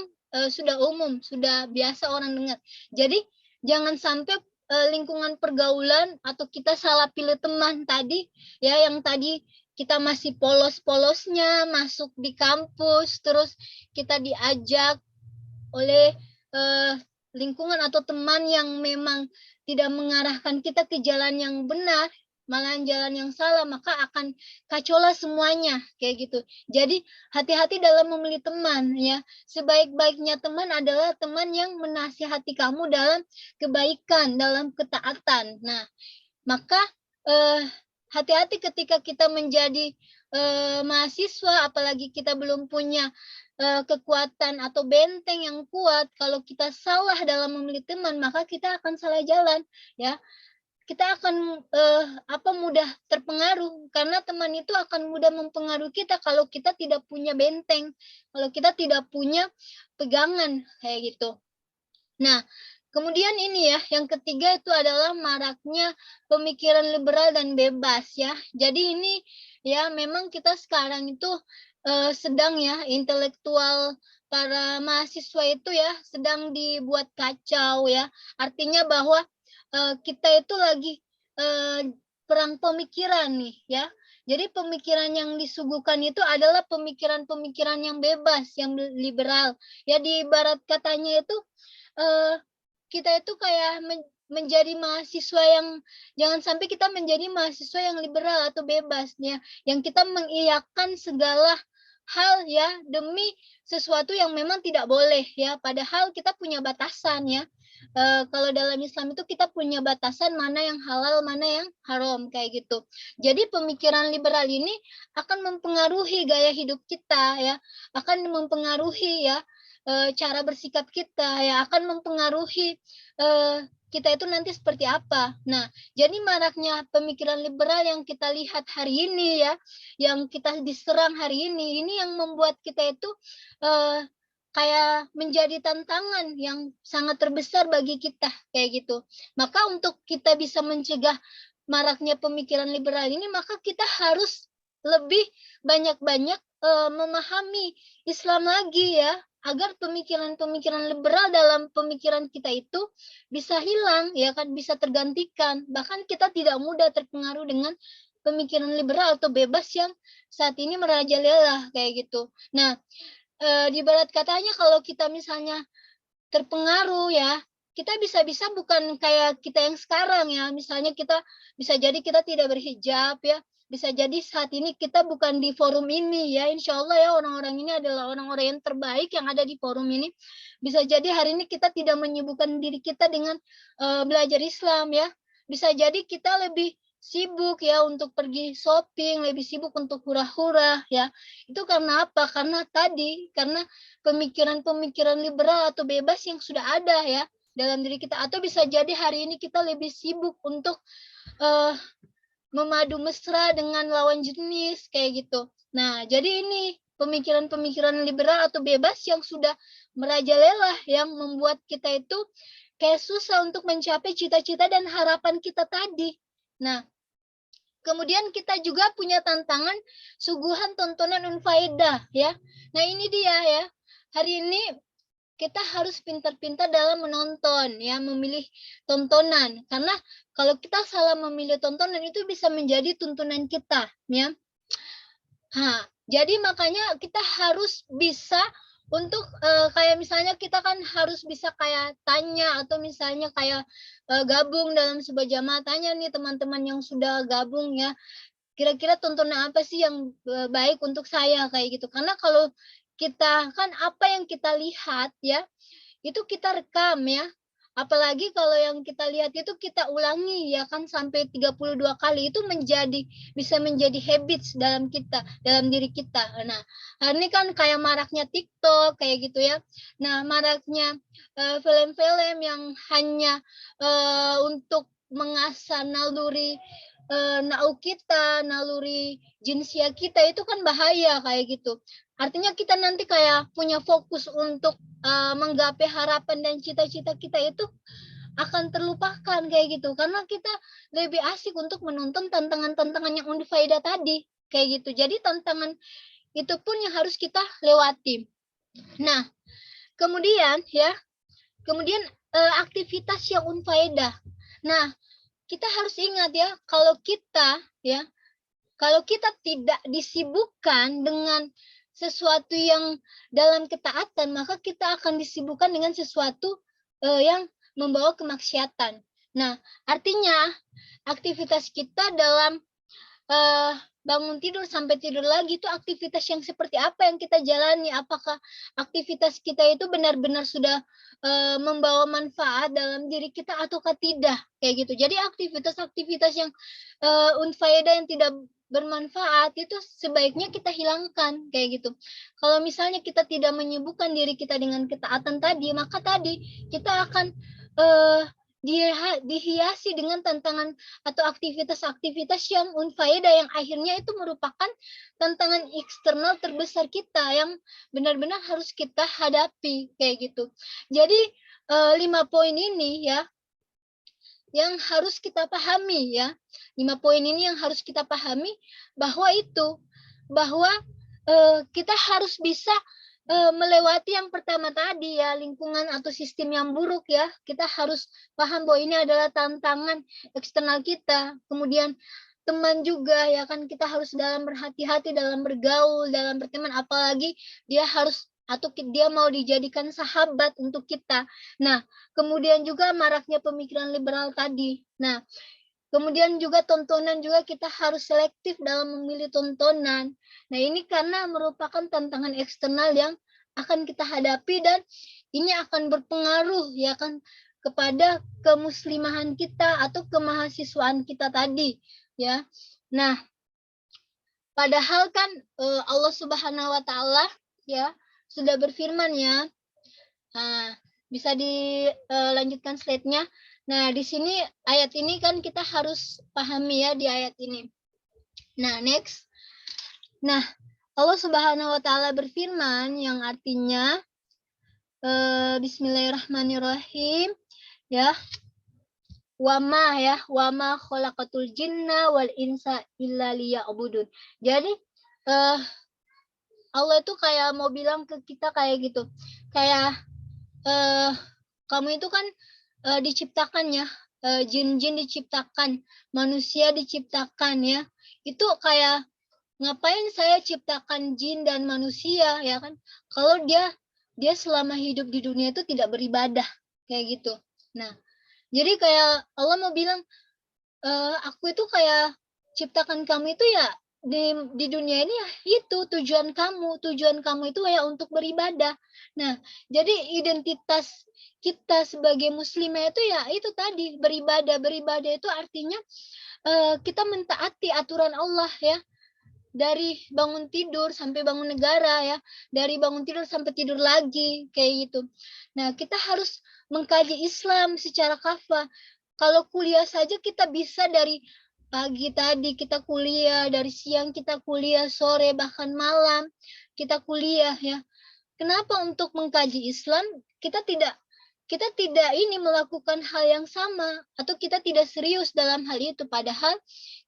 sudah umum, sudah biasa orang dengar. Jadi jangan sampai lingkungan pergaulan atau kita salah pilih teman tadi ya, yang tadi kita masih polos-polosnya masuk di kampus, terus kita diajak oleh lingkungan atau teman yang memang tidak mengarahkan kita ke jalan yang benar, malah jalan yang salah, maka akan kacaulah semuanya kayak gitu. Jadi hati-hati dalam memilih teman ya. Sebaik-baiknya teman adalah teman yang menasihati kamu dalam kebaikan, dalam ketaatan. Nah, maka hati-hati ketika kita menjadi mahasiswa, apalagi kita belum punya kekuatan atau benteng yang kuat. Kalau kita salah dalam memilih teman, maka kita akan salah jalan ya. Kita akan mudah terpengaruh, karena teman itu akan mudah mempengaruhi kita kalau kita tidak punya benteng, kalau kita tidak punya pegangan kayak gitu. Nah, kemudian ini ya, yang ketiga itu adalah maraknya pemikiran liberal dan bebas ya. Jadi ini ya, memang kita sekarang itu sedang ya, intelektual para mahasiswa itu ya sedang dibuat kacau ya. Artinya bahwa kita itu lagi perang pemikiran nih ya. Jadi pemikiran yang disuguhkan itu adalah pemikiran-pemikiran yang bebas, yang liberal. Ya, di ibarat katanya itu kita itu kayak menjadi mahasiswa yang, jangan sampai kita menjadi mahasiswa yang liberal atau bebas ya, yang kita mengiyakan segala hal ya demi sesuatu yang memang tidak boleh ya, padahal kita punya batasan ya. Kalau dalam Islam itu kita punya batasan mana yang halal, mana yang haram kayak gitu. Jadi pemikiran liberal ini akan mempengaruhi gaya hidup kita ya, akan mempengaruhi ya cara bersikap kita ya, akan mempengaruhi kita itu nanti seperti apa. Nah, jadi maraknya pemikiran liberal yang kita lihat hari ini ya, yang kita diserang hari ini yang membuat kita itu kayak menjadi tantangan yang sangat terbesar bagi kita kayak gitu. Maka untuk kita bisa mencegah maraknya pemikiran liberal ini, maka kita harus lebih banyak-banyak memahami Islam lagi ya, agar pemikiran-pemikiran liberal dalam pemikiran kita itu bisa hilang ya kan, bisa tergantikan. Bahkan kita tidak mudah terpengaruh dengan pemikiran liberal atau bebas yang saat ini merajalela kayak gitu. Nah, di barat katanya kalau kita misalnya terpengaruh ya, kita bisa-bisa bukan kayak kita yang sekarang ya. Misalnya kita bisa jadi kita tidak berhijab ya. Bisa jadi saat ini kita bukan di forum ini ya. Insya Allah ya, orang-orang ini adalah orang-orang yang terbaik yang ada di forum ini. Bisa jadi hari ini kita tidak menyibukkan diri kita dengan belajar Islam ya. Bisa jadi kita lebih sibuk ya untuk pergi shopping, lebih sibuk untuk hura-hura ya. Itu karena apa? Karena pemikiran-pemikiran liberal atau bebas yang sudah ada ya dalam diri kita. Atau bisa jadi hari ini kita lebih sibuk untuk memadu mesra dengan lawan jenis kayak gitu. Nah, jadi ini pemikiran-pemikiran liberal atau bebas yang sudah merajalela yang membuat kita itu kayak susah untuk mencapai cita-cita dan harapan kita tadi. Nah, kemudian kita juga punya tantangan suguhan tontonan unfaedah ya. Nah, ini dia ya. Hari ini kita harus pintar-pintar dalam menonton ya, memilih tontonan, karena kalau kita salah memilih tontonan itu bisa menjadi tuntunan kita ya. Jadi makanya kita harus bisa untuk kayak misalnya kita kan harus bisa kayak tanya, atau misalnya kayak gabung dalam sebuah jamaah, tanya nih teman-teman yang sudah gabung ya, kira-kira tontonan apa sih yang baik untuk saya kayak gitu. Karena kalau kita kan apa yang kita lihat ya, itu kita rekam ya. Apalagi kalau yang kita lihat itu kita ulangi ya kan sampai 32 kali, itu bisa menjadi habits dalam diri kita. Nah, ini kan kayak maraknya TikTok kayak gitu ya. Nah, maraknya film-film yang hanya untuk mengasah naluri naluri jinsia kita, itu kan bahaya kayak gitu. Artinya kita nanti kayak punya fokus untuk menggapai harapan dan cita-cita kita itu akan terlupakan kayak gitu, karena kita lebih asik untuk menonton tantangan-tantangan yang unfaedah tadi kayak gitu. Jadi tantangan itu pun yang harus kita lewati. Nah, kemudian aktivitas yang unfaedah. Nah, kita harus ingat ya, kalau kita tidak disibukkan dengan sesuatu yang dalam ketaatan, maka kita akan disibukkan dengan sesuatu yang membawa kemaksiatan. Nah, artinya aktivitas kita dalam bangun tidur sampai tidur lagi itu aktivitas yang seperti apa yang kita jalani? Apakah aktivitas kita itu benar-benar sudah membawa manfaat dalam diri kita ataukah tidak? Kayak gitu. Jadi aktivitas-aktivitas yang unfaedah yang tidak bermanfaat itu sebaiknya kita hilangkan kayak gitu. Kalau misalnya kita tidak menyibukkan diri kita dengan ketaatan tadi, maka tadi kita akan dihiasi dengan tantangan atau aktivitas-aktivitas yang unfaedah yang akhirnya itu merupakan tantangan eksternal terbesar kita yang benar-benar harus kita hadapi kayak gitu. Jadi 5 poin ini ya yang harus kita pahami ya. 5 poin ini yang harus kita pahami bahwa kita harus bisa melewati yang pertama tadi ya, lingkungan atau sistem yang buruk ya. Kita harus paham bahwa ini adalah tantangan eksternal kita. Kemudian teman juga ya kan, kita harus dalam berhati-hati dalam bergaul, dalam berteman, apalagi dia mau dijadikan sahabat untuk kita. Nah, kemudian juga maraknya pemikiran liberal tadi. Nah, kemudian juga tontonan juga kita harus selektif dalam memilih tontonan. Nah, ini karena merupakan tantangan eksternal yang akan kita hadapi dan ini akan berpengaruh ya kan kepada kemuslimahan kita atau kemahasiswaan kita tadi ya. Nah, padahal kan Allah Subhanahu wa taala ya sudah berfirman ya. Nah, bisa dilanjutkan slide-nya. Nah, di sini ayat ini kan kita harus pahami ya di ayat ini. Nah, next. Nah, Allah Subhanahu wa taala berfirman yang artinya bismillahirrahmanirrahim ya. Wama khalaqatul jinna wal insa illa liya'budun. Jadi Allah itu kayak mau bilang ke kita kayak gitu. Kayak kamu itu kan diciptakan ya, jin-jin diciptakan, manusia diciptakan ya. Itu kayak ngapain saya ciptakan jin dan manusia ya kan? Kalau dia selama hidup di dunia itu tidak beribadah kayak gitu. Nah, jadi kayak Allah mau bilang aku itu kayak ciptakan kamu itu ya di dunia ini ya, itu tujuan kamu itu ya untuk beribadah. Nah, jadi identitas kita sebagai muslimah itu ya itu tadi beribadah itu artinya kita mentaati aturan Allah ya, dari bangun tidur sampai bangun negara ya, dari bangun tidur sampai tidur lagi kayak gitu. Nah, kita harus mengkaji Islam secara kafah. Kalau kuliah saja kita bisa dari pagi tadi kita kuliah, dari siang kita kuliah, sore bahkan malam kita kuliah ya. Kenapa untuk mengkaji Islam kita tidak ini melakukan hal yang sama atau kita tidak serius dalam hal itu, padahal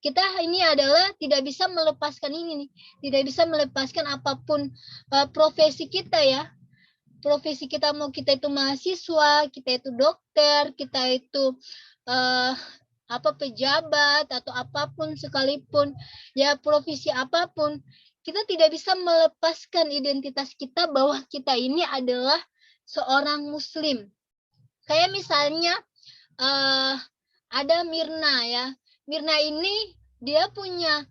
kita ini adalah tidak bisa melepaskan ini nih, tidak bisa melepaskan apapun profesi kita ya. Profesi kita mau kita itu mahasiswa, kita itu dokter, kita itu pejabat atau apapun sekalipun ya, profesi apapun, kita tidak bisa melepaskan identitas kita bahwa kita ini adalah seorang muslim. Kayak misalnya ada Mirna ya. Mirna ini dia punya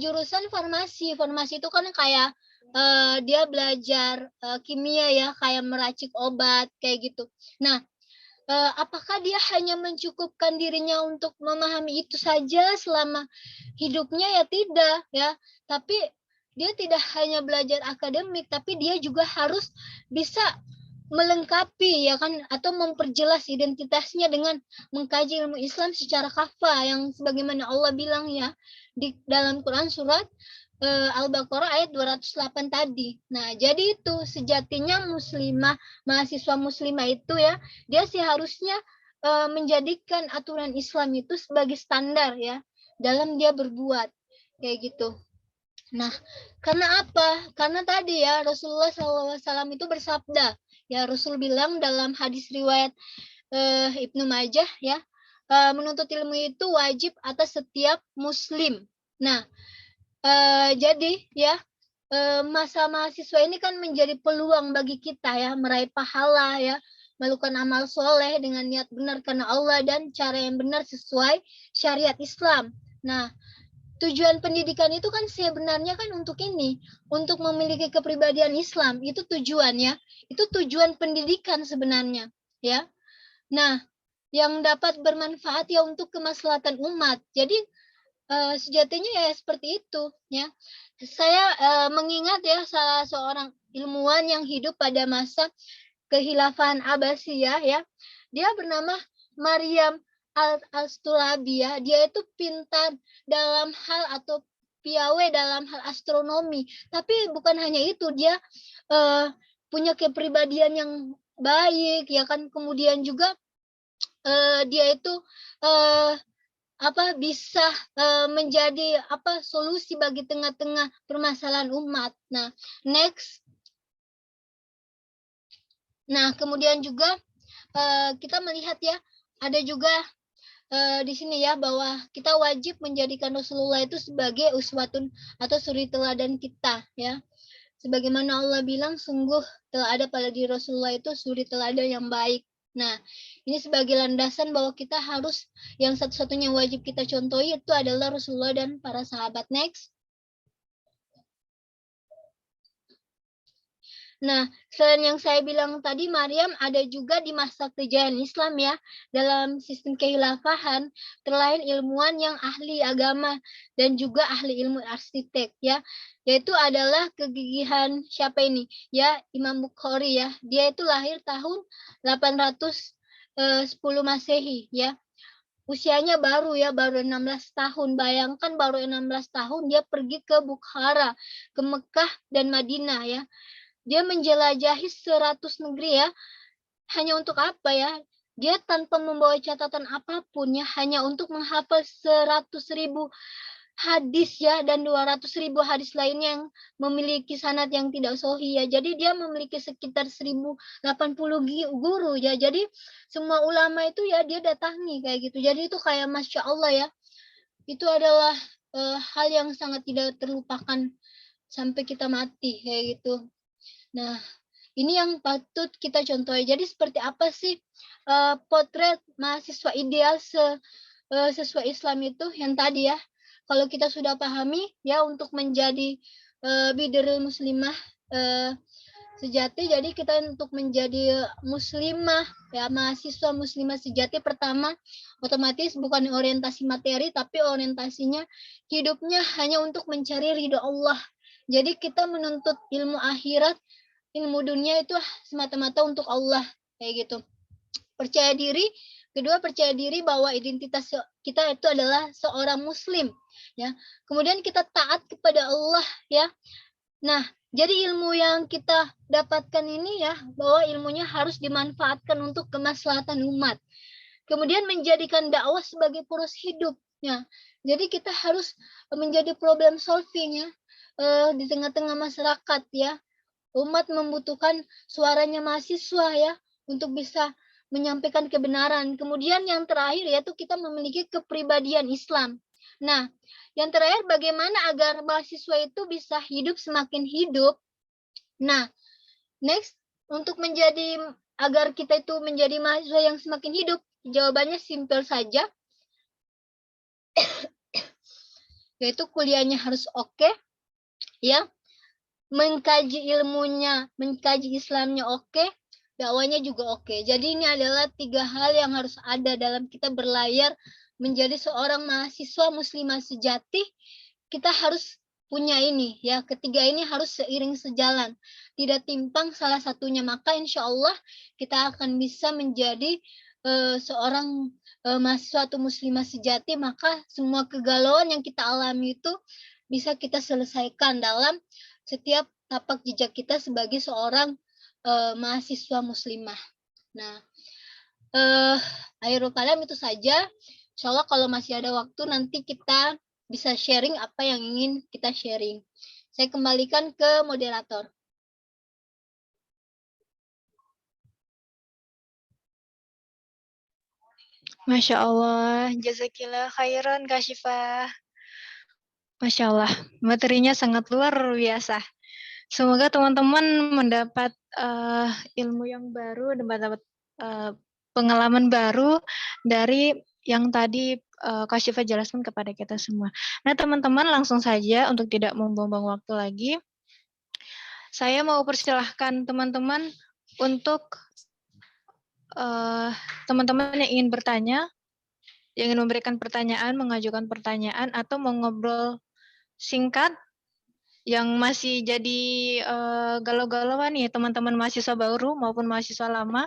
jurusan farmasi. Farmasi itu kan kayak dia belajar kimia ya, kayak meracik obat kayak gitu. Nah, apakah dia hanya mencukupkan dirinya untuk memahami itu saja selama hidupnya? Ya tidak ya, tapi dia tidak hanya belajar akademik, tapi dia juga harus bisa melengkapi ya kan, atau memperjelas identitasnya dengan mengkaji ilmu Islam secara kafah, yang sebagaimana Allah bilang ya di dalam Quran surat Al-Baqarah ayat 208 tadi. Nah, jadi itu sejatinya muslimah, mahasiswa muslimah itu ya, dia seharusnya menjadikan aturan Islam itu sebagai standar ya dalam dia berbuat kayak gitu. Nah, karena apa? Karena tadi ya Rasulullah SAW itu bersabda, ya Rasul bilang dalam hadis riwayat Ibnu Majah ya, menuntut ilmu itu wajib atas setiap muslim. Nah, jadi ya masa mahasiswa ini kan menjadi peluang bagi kita ya meraih pahala ya, melakukan amal soleh dengan niat benar karena Allah dan cara yang benar sesuai syariat Islam. Nah, tujuan pendidikan itu kan sebenarnya kan untuk ini, untuk memiliki kepribadian Islam, itu tujuannya, itu tujuan pendidikan sebenarnya, ya. Nah, yang dapat bermanfaat ya untuk kemaslahatan umat. Jadi sejatinya ya seperti itu, ya. Saya mengingat ya salah seorang ilmuwan yang hidup pada masa kehilafahan Abbasiyah ya, dia bernama Maryam Al-Astulabi ya, dia itu pintar dalam hal atau piawai dalam hal astronomi, tapi bukan hanya itu, dia punya kepribadian yang baik ya kan, kemudian juga dia itu bisa menjadi solusi bagi tengah-tengah permasalahan umat. Nah, next. Nah, kemudian juga kita melihat ya, ada juga di sini ya bahwa kita wajib menjadikan Rasulullah itu sebagai uswatun atau suri teladan kita ya. Sebagaimana Allah bilang, sungguh telah ada pada diri Rasulullah itu suri teladan yang baik. Nah, ini sebagai landasan bahwa kita harus, yang satu-satunya wajib kita contohi itu adalah Rasulullah dan para sahabat. Next. Nah, selain yang saya bilang tadi, Maryam ada juga di masa kejayaan Islam ya, dalam sistem kehilafahan, terlahir ilmuwan yang ahli agama dan juga ahli ilmu arsitek ya, yaitu adalah kegigihan siapa ini? Ya, Imam Bukhari ya. Dia itu lahir tahun 810 Masehi ya. Usianya baru ya, baru 16 tahun. Bayangkan baru 16 tahun dia pergi ke Bukhara, ke Mekah dan Madinah ya. Dia menjelajahi 100 negeri ya. Hanya untuk apa ya? Dia tanpa membawa catatan apapun ya, hanya untuk menghafal 100.000 hadis ya, dan 200.000 hadis lainnya yang memiliki sanad yang tidak sahih ya. Jadi dia memiliki sekitar 1080 guru ya. Jadi semua ulama itu ya dia datangi kayak gitu. Jadi itu kayak Masya Allah ya. Itu adalah hal yang sangat tidak terlupakan sampai kita mati kayak gitu. Nah, ini yang patut kita contohi. Jadi seperti apa sih potret mahasiswa ideal sesuai Islam itu yang tadi ya. Kalau kita sudah pahami ya, untuk menjadi bidarul muslimah sejati, jadi kita untuk menjadi muslimah ya, mahasiswa muslimah sejati, pertama otomatis bukan orientasi materi, tapi orientasinya hidupnya hanya untuk mencari ridho Allah. Jadi kita menuntut ilmu akhirat, ilmu dunia itu semata-mata untuk Allah kayak gitu. Percaya diri, kedua percaya diri bahwa identitas kita itu adalah seorang muslim ya. Kemudian kita taat kepada Allah ya. Nah, jadi ilmu yang kita dapatkan ini ya, bahwa ilmunya harus dimanfaatkan untuk kemaslahatan umat. Kemudian menjadikan dakwah sebagai poros hidup ya. Jadi kita harus menjadi problem solving ya di tengah-tengah masyarakat ya. Umat membutuhkan suaranya mahasiswa ya untuk bisa menyampaikan kebenaran. Kemudian yang terakhir yaitu kita memiliki kepribadian Islam. Nah, yang terakhir bagaimana agar mahasiswa itu bisa hidup semakin hidup. Nah, next, untuk agar kita itu menjadi mahasiswa yang semakin hidup, jawabannya simpel saja. Yaitu kuliahnya harus oke ya. mengkaji ilmunya, mengkaji Islamnya oke, dakwanya juga oke. Jadi ini adalah 3 hal yang harus ada dalam kita berlayar menjadi seorang mahasiswa muslimah sejati. Kita harus punya ini ya, ketiga ini harus seiring sejalan, tidak timpang salah satunya, maka insya Allah kita akan bisa menjadi seorang mahasiswa atau muslimah sejati, maka semua kegalauan yang kita alami itu bisa kita selesaikan dalam setiap tapak jejak kita sebagai seorang mahasiswa muslimah. Nah, akhirul kalam itu saja. Insya Allah kalau masih ada waktu nanti kita bisa sharing apa yang ingin kita sharing. Saya kembalikan ke moderator. Masya Allah, jazakillah khairan Kak Syifa. Masya Allah, materinya sangat luar biasa. Semoga teman-teman mendapat ilmu yang baru dan mendapat pengalaman baru dari yang tadi Kak Syifa jelaskan kepada kita semua. Nah, teman-teman langsung saja untuk tidak membuang waktu lagi. Saya mau persilahkan teman-teman untuk teman-teman yang ingin bertanya, yang ingin memberikan pertanyaan, mengajukan pertanyaan, atau mau ngobrol singkat yang masih jadi galau-galauan nih teman-teman mahasiswa baru maupun mahasiswa lama,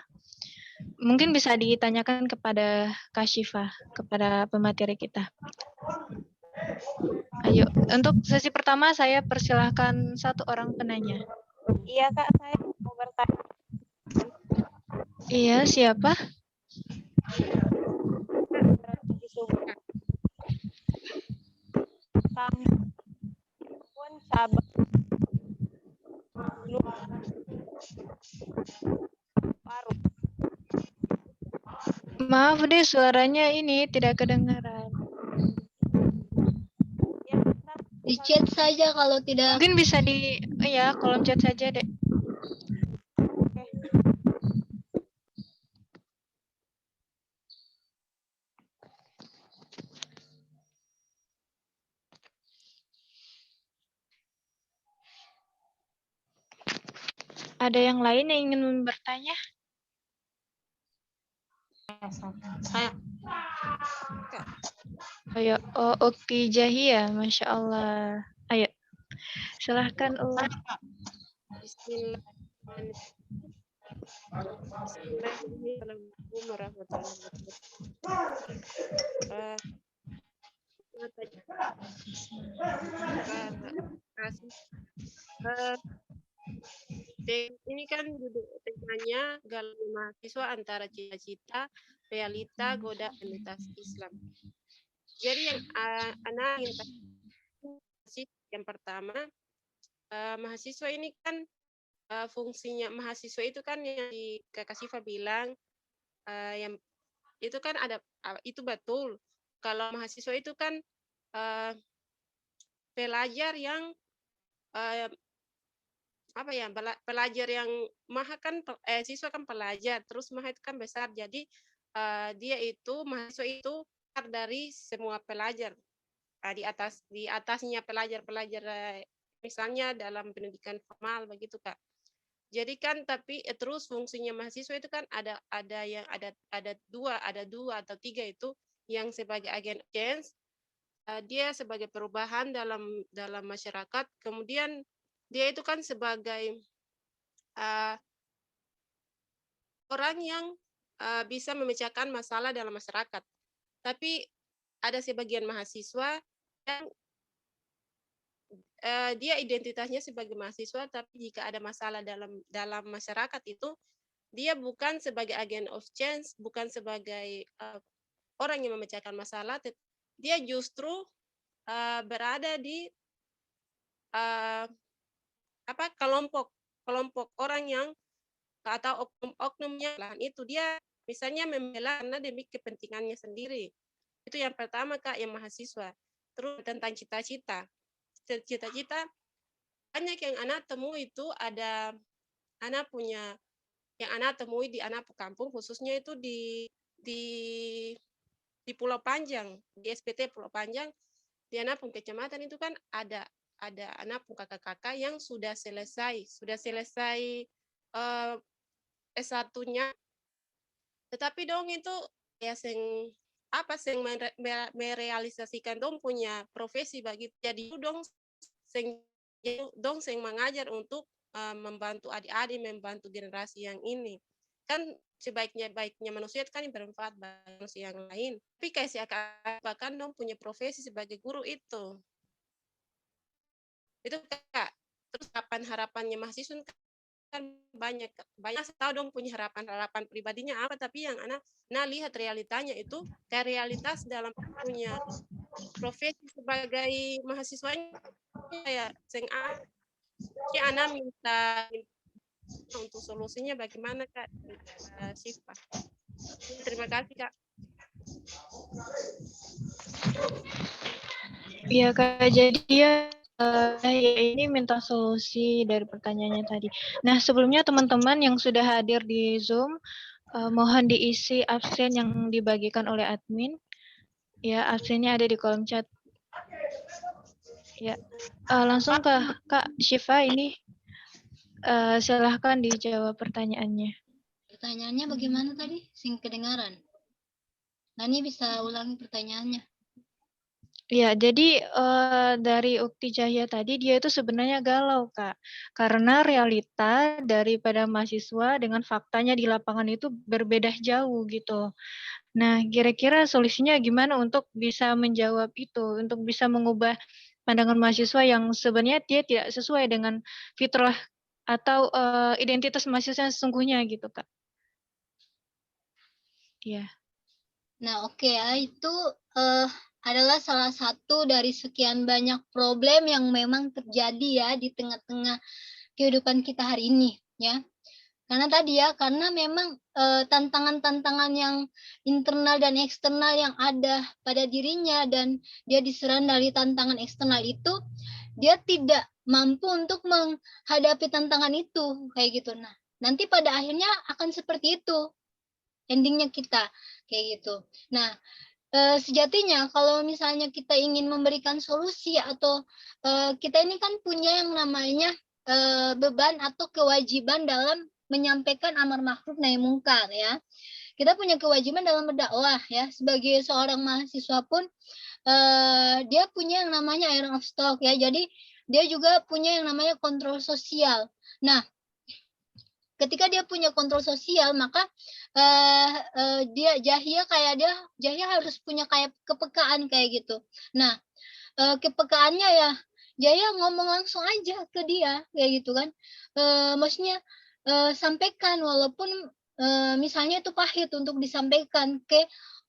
mungkin bisa ditanyakan kepada Kak Syifa, kepada pemateri kita. Ayo, untuk sesi pertama saya persilahkan satu orang penanya. Iya Kak, saya mau bertanya. Iya, siapa? Kami pun sabar. Paruh. Maaf deh, suaranya ini tidak kedengaran. Di chat saja kalau tidak. Mungkin bisa di, ya, kolom chat saja deh. Ada yang lain yang ingin bertanya? Saya. Ayo, oh, Ukti Jahia, Masya Allah. Ayo, silahkan. Bismillahirrahmanirrahim warahmatullahi wabarakatuh. Ini kan duduk temanya galau mahasiswa antara cita-cita, realita, godaan atas Islam. Jadi yang anak ingin yang pertama, mahasiswa ini kan fungsinya mahasiswa itu kan yang di Kak Syifa bilang yang itu kan ada itu betul. Kalau mahasiswa itu kan pelajar yang apa ya, pelajar yang maha kan siswa kan pelajar, terus maha itu kan besar, jadi dia itu mahasiswa itu dari semua pelajar, di atasnya pelajar misalnya dalam pendidikan formal begitu Kak. Jadi kan tapi terus fungsinya mahasiswa itu kan ada yang ada dua atau tiga itu yang sebagai agen change, dia sebagai perubahan dalam masyarakat, kemudian dia itu kan sebagai orang yang bisa memecahkan masalah dalam masyarakat. Tapi ada sebagian mahasiswa yang dia identitasnya sebagai mahasiswa, tapi jika ada masalah dalam masyarakat itu, dia bukan sebagai agent of change, bukan sebagai orang yang memecahkan masalah, dia justru berada di kelompok orang yang atau oknumnya itu dia misalnya membela karena demi kepentingannya sendiri. Itu yang pertama Kak, yang mahasiswa. Terus tentang cita-cita banyak yang anak temui itu ada anak punya yang anak temui di anak kampung, khususnya itu di Pulau Panjang, di SPT Pulau Panjang, di anak kecamatan itu kan ada ada anak pun kakak-kakak yang sudah selesai S1-nya, tetapi dong itu ya merealisasikan dong punya profesi begitu. Jadi dong mengajar untuk membantu adik-adik, membantu generasi yang ini. Kan baiknya manusia kan yang bermanfaat bagi manusia yang lain. Tapi kayak bahkan dong punya profesi sebagai guru itu. Itu Kak. Terus harapannya mahasiswa kan banyak tahu dong punya harapan pribadinya apa, tapi yang anak lihat realitanya itu kayak realitas dalam punya profesi sebagai mahasiswanya ya anak minta untuk solusinya bagaimana Kak Syifa. Terima kasih Kak. Iya Kak, jadi ya ini minta solusi dari pertanyaannya tadi. Nah, sebelumnya teman-teman yang sudah hadir di Zoom, mohon diisi absen yang dibagikan oleh admin. Ya, absennya ada di kolom chat. Ya, langsung ke Kak Syifa ini. Silahkan dijawab pertanyaannya. Pertanyaannya bagaimana tadi? Sing kedengaran. Nani bisa ulangi pertanyaannya. Ya, jadi dari Ukti Cahya tadi dia itu sebenarnya galau, Kak. Karena realita daripada mahasiswa dengan faktanya di lapangan itu berbeda jauh gitu. Nah, kira-kira solusinya gimana untuk bisa menjawab itu, untuk bisa mengubah pandangan mahasiswa yang sebenarnya dia tidak sesuai dengan fitrah atau identitas mahasiswa yang sesungguhnya gitu, Kak. Iya. Nah, oke ya, itu adalah salah satu dari sekian banyak problem yang memang terjadi ya di tengah-tengah kehidupan kita hari ini ya. Karena tadi ya, karena memang tantangan-tantangan yang internal dan eksternal yang ada pada dirinya dan dia diserang dari tantangan eksternal itu, dia tidak mampu untuk menghadapi tantangan itu kayak gitu. Nah, nanti pada akhirnya akan seperti itu endingnya kita kayak gitu. Nah, sejatinya kalau misalnya kita ingin memberikan solusi atau kita ini kan punya yang namanya beban atau kewajiban dalam menyampaikan amar ma'ruf nahi mungkar ya. Kita punya kewajiban dalam berdakwah ya. Sebagai seorang mahasiswa pun dia punya yang namanya iron of stock ya. Jadi dia juga punya yang namanya kontrol sosial. Nah, ketika dia punya kontrol sosial, maka dia Jahia harus punya kayak kepekaan kayak gitu. Nah, kepekaannya ya Jahia ngomong langsung aja ke dia kayak gitu kan. Maksudnya sampaikan walaupun misalnya itu pahit untuk disampaikan ke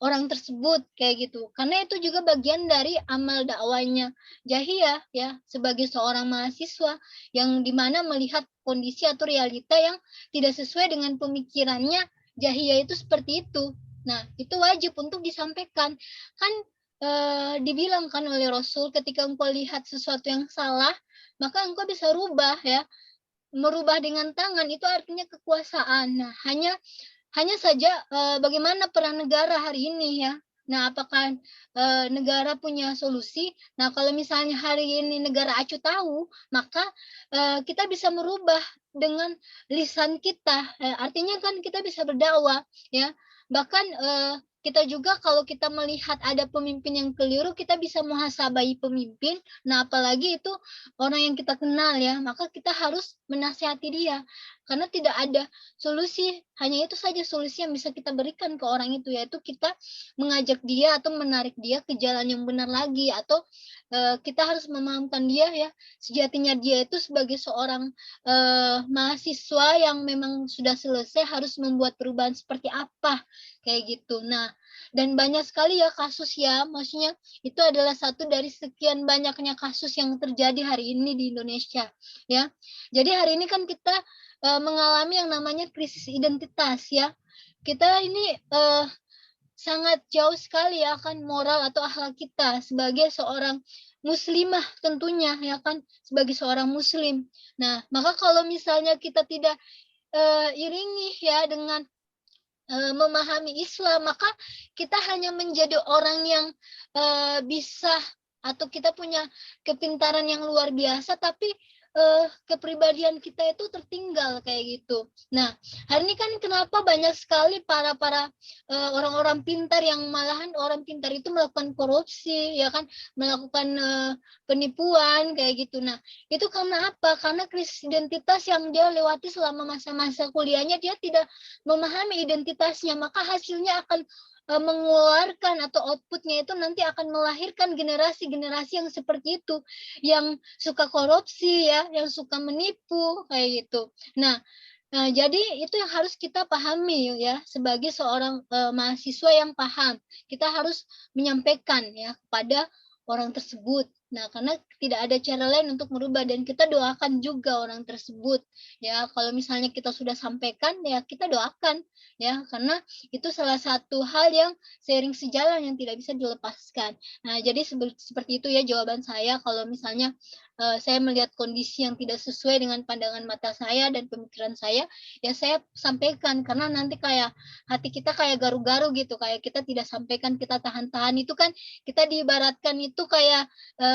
orang tersebut kayak gitu. Karena itu juga bagian dari amal dakwahnya Jahia ya sebagai seorang mahasiswa yang dimana melihat kondisi atau realita yang tidak sesuai dengan pemikirannya Jahia itu seperti itu. Nah, itu wajib untuk disampaikan. Kan dibilang kan oleh Rasul ketika engkau lihat sesuatu yang salah, maka engkau bisa rubah ya. Merubah dengan tangan itu artinya kekuasaan. Nah, hanya saja bagaimana peran negara hari ini ya. Nah, apakah negara punya solusi? Nah, kalau misalnya hari ini negara acuh tahu, maka kita bisa merubah dengan lisan kita. Artinya kan kita bisa berdakwah ya. Bahkan kita juga kalau kita melihat ada pemimpin yang keliru, kita bisa muhasabai pemimpin. Nah, apalagi itu orang yang kita kenal ya, maka kita harus menasihati dia. Karena tidak ada solusi, hanya itu saja solusi yang bisa kita berikan ke orang itu, yaitu kita mengajak dia atau menarik dia ke jalan yang benar lagi, atau kita harus memahamkan dia ya, sejatinya dia itu sebagai seorang mahasiswa yang memang sudah selesai harus membuat perubahan seperti apa kayak gitu. Nah, dan banyak sekali ya kasus ya, maksudnya itu adalah satu dari sekian banyaknya kasus yang terjadi hari ini di Indonesia ya. Jadi hari ini kan kita mengalami yang namanya krisis identitas ya. Kita ini sangat jauh sekali ya kan moral atau akhlak kita sebagai seorang muslimah tentunya ya kan, sebagai seorang muslim. Nah, maka kalau misalnya kita tidak iringi ya dengan memahami Islam, maka kita hanya menjadi orang yang bisa atau kita punya kepintaran yang luar biasa, tapi kepribadian kita itu tertinggal kayak gitu. Nah, hari ini kan kenapa banyak sekali para orang-orang pintar yang malahan orang pintar itu melakukan korupsi, ya kan, melakukan penipuan kayak gitu. Nah, itu karena apa? Karena krisis identitas yang dia lewati selama masa-masa kuliahnya, dia tidak memahami identitasnya, maka hasilnya akan mengeluarkan atau outputnya itu nanti akan melahirkan generasi-generasi yang seperti itu, yang suka korupsi ya, yang suka menipu kayak gitu. Nah, jadi itu yang harus kita pahami ya, sebagai seorang mahasiswa yang paham. Kita harus menyampaikan ya kepada orang tersebut. Nah, karena tidak ada cara lain untuk merubah, dan kita doakan juga orang tersebut. Ya, kalau misalnya kita sudah sampaikan, ya kita doakan ya, karena itu salah satu hal yang seiring sejalan yang tidak bisa dilepaskan. Nah, jadi seperti itu ya jawaban saya. Kalau misalnya saya melihat kondisi yang tidak sesuai dengan pandangan mata saya dan pemikiran saya, ya saya sampaikan, karena nanti kayak hati kita kayak garu-garu gitu, kayak kita tidak sampaikan, kita tahan-tahan, itu kan kita diibaratkan itu kayak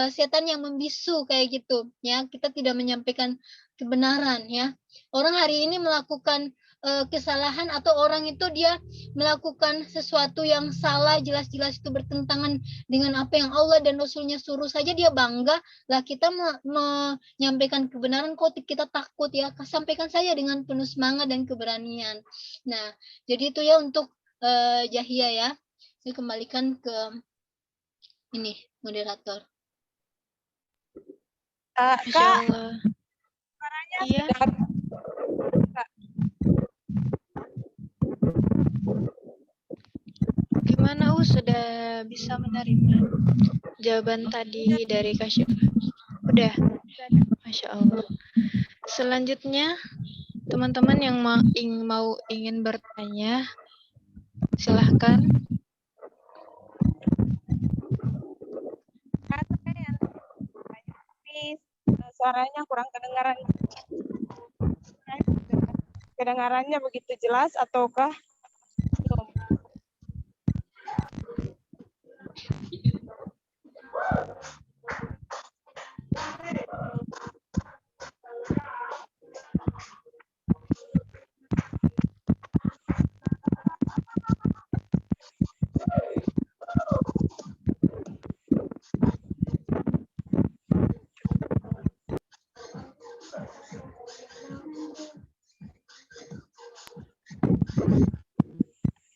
setan yang membisu kayak gitu ya, kita tidak menyampaikan kebenaran ya. Orang hari ini melakukan kesalahan, atau orang itu dia melakukan sesuatu yang salah, jelas-jelas itu bertentangan dengan apa yang Allah dan Rasulnya suruh saja dia bangga. Lah kita menyampaikan kebenaran kok kita takut ya, sampaikan saja dengan penuh semangat dan keberanian. Nah, jadi itu ya untuk Jahia ya. Saya kembalikan ke ini moderator. Masya Kak, Allah. suaranya Iya. sudah Kak. Gimana sudah bisa menerima jawaban tadi dari Kak Syifa? Udah? Masya Allah. Selanjutnya, teman-teman yang ingin bertanya, silahkan. Kak, saya yang tanya, tapi suaranya kurang kedengaran. Kedengarannya begitu jelas ataukah belum?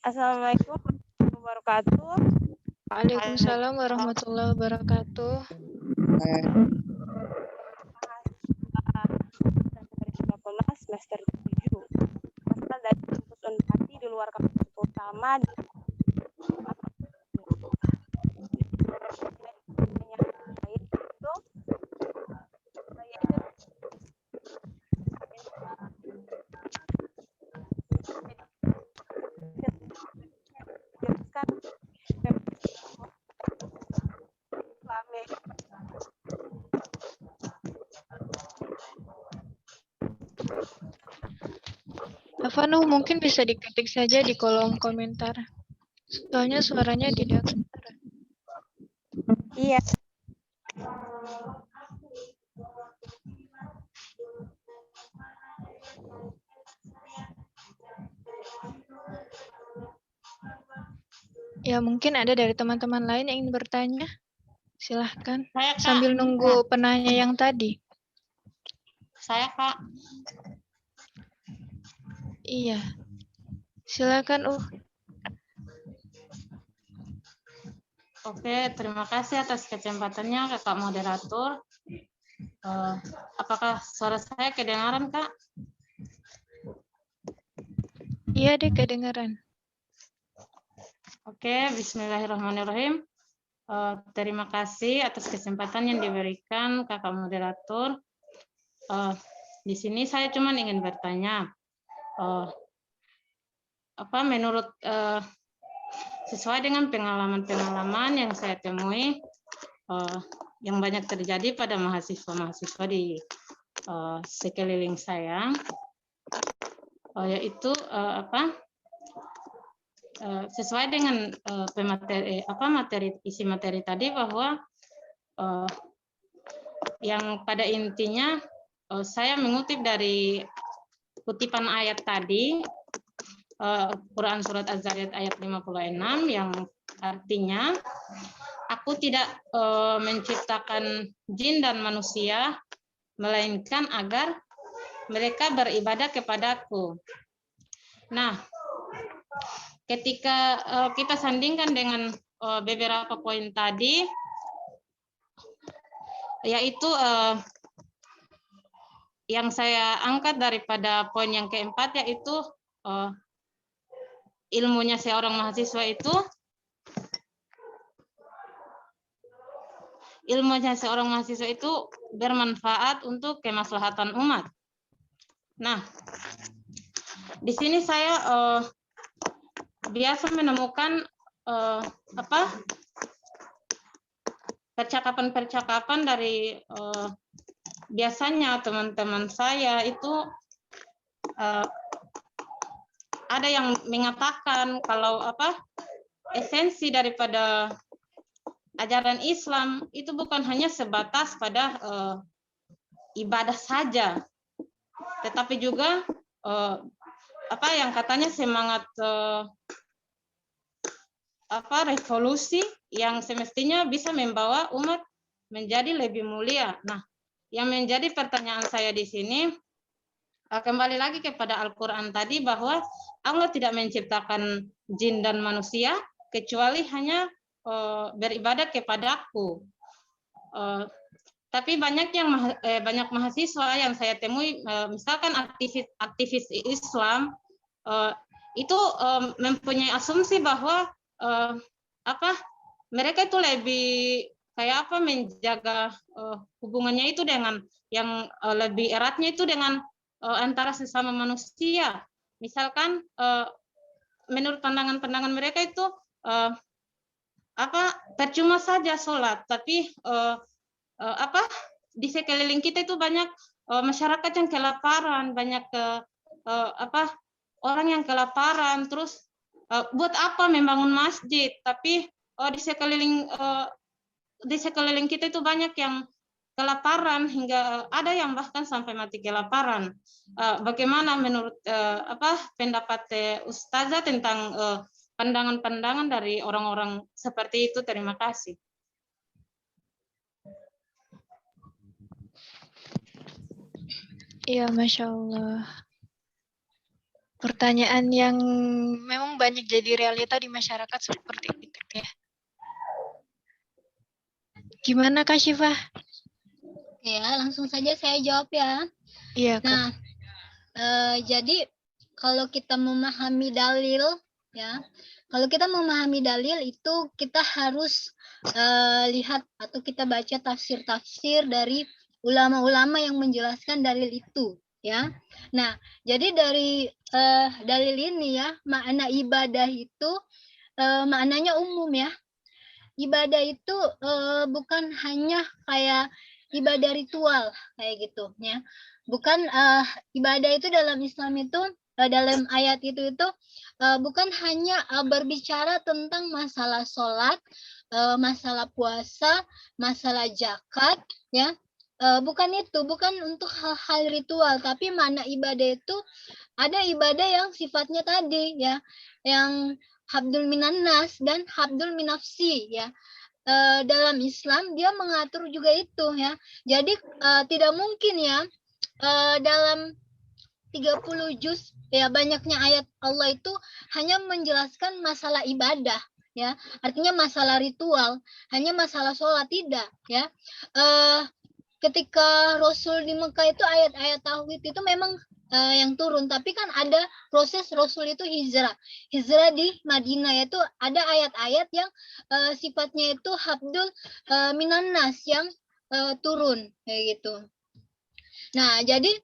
Assalamualaikum warahmatullahi wabarakatuh. Waalaikumsalam warahmatullahi wabarakatuh. 2018 semester 7. Asal dari kampus Unpati di luar kampus utama. Afanu, mungkin bisa diketik saja di kolom komentar. Soalnya suaranya tidak kedengaran. Iya. Ya, mungkin ada dari teman-teman lain yang ingin bertanya. Silahkan. Saya, Kak. Sambil nunggu penanya yang tadi. Saya, Kak. Iya. Silakan, Oke, terima kasih atas kesempatannya, Kakak moderator. Apakah suara saya kedengaran, Kak? Iya deh, kedengaran. Oke, bismillahirrahmanirrahim. Terima kasih atas kesempatan yang diberikan Kakak moderator. Di sini saya cuma ingin bertanya, menurut sesuai dengan pengalaman-pengalaman yang saya temui, yang banyak terjadi pada mahasiswa-mahasiswa di sekeliling saya, yaitu sesuai dengan isi materi tadi, bahwa yang pada intinya saya mengutip dari kutipan ayat tadi, Quran Surat Az-Zariyat ayat 56, yang artinya, aku tidak menciptakan jin dan manusia, melainkan agar mereka beribadah kepadaku. Nah, ketika kita sandingkan dengan beberapa poin tadi, yaitu yang saya angkat daripada poin yang keempat, yaitu ilmunya seorang mahasiswa itu bermanfaat untuk kemaslahatan umat. Nah, di sini saya biasa menemukan percakapan-percakapan dari biasanya teman-teman saya itu ada yang mengatakan kalau esensi daripada ajaran Islam itu bukan hanya sebatas pada ibadah saja, tetapi juga yang katanya semangat revolusi yang semestinya bisa membawa umat menjadi lebih mulia. Nah, yang menjadi pertanyaan saya di sini kembali lagi kepada Al-Quran tadi, bahwa Allah tidak menciptakan jin dan manusia kecuali hanya beribadah kepadaku. Tapi banyak mahasiswa yang saya temui, misalkan aktivis Islam, itu mempunyai asumsi bahwa mereka itu lebih menjaga hubungannya itu dengan yang lebih eratnya itu dengan antara sesama manusia. Misalkan menurut pandangan mereka itu percuma saja sholat, tapi di sekeliling kita itu banyak masyarakat yang kelaparan, banyak orang yang kelaparan, terus buat apa membangun masjid, tapi di sekeliling kita itu banyak yang kelaparan, hingga ada yang bahkan sampai mati kelaparan. Bagaimana menurut pendapat Ustazah tentang pandangan-pandangan dari orang-orang seperti itu? Terima kasih. Iya, Masya Allah. Pertanyaan yang memang banyak jadi realita di masyarakat seperti itu ya. Gimana Kak Syifa? Ya, langsung saja saya jawab ya. Iya, Kak. Nah, jadi kalau kita memahami dalil, ya, kalau kita memahami dalil itu kita harus lihat atau kita baca tafsir-tafsir dari ulama-ulama yang menjelaskan dalil itu, ya. Nah, jadi dari dalil ini ya, makna ibadah itu maknanya umum ya. Ibadah itu bukan hanya kayak ibadah ritual kayak gitu ya. Bukan ibadah itu dalam Islam itu dalam ayat itu bukan hanya berbicara tentang masalah sholat, masalah puasa, masalah zakat ya. Bukan itu, bukan untuk hal-hal ritual, tapi makna ibadah itu ada ibadah yang sifatnya tadi ya, yang habdul minan nas dan habdul minafsi ya. Dalam Islam dia mengatur juga itu ya. Jadi tidak mungkin ya dalam 30 juz ya, banyaknya ayat Allah itu hanya menjelaskan masalah ibadah ya. Artinya masalah ritual, hanya masalah sholat, tidak ya. Ketika Rasul di Mekah itu ayat-ayat tauhid itu memang yang turun, tapi kan ada proses Rasul itu hijrah di Madinah, yaitu ada ayat-ayat yang sifatnya itu habdul minan nas yang turun kayak gitu. Nah, jadi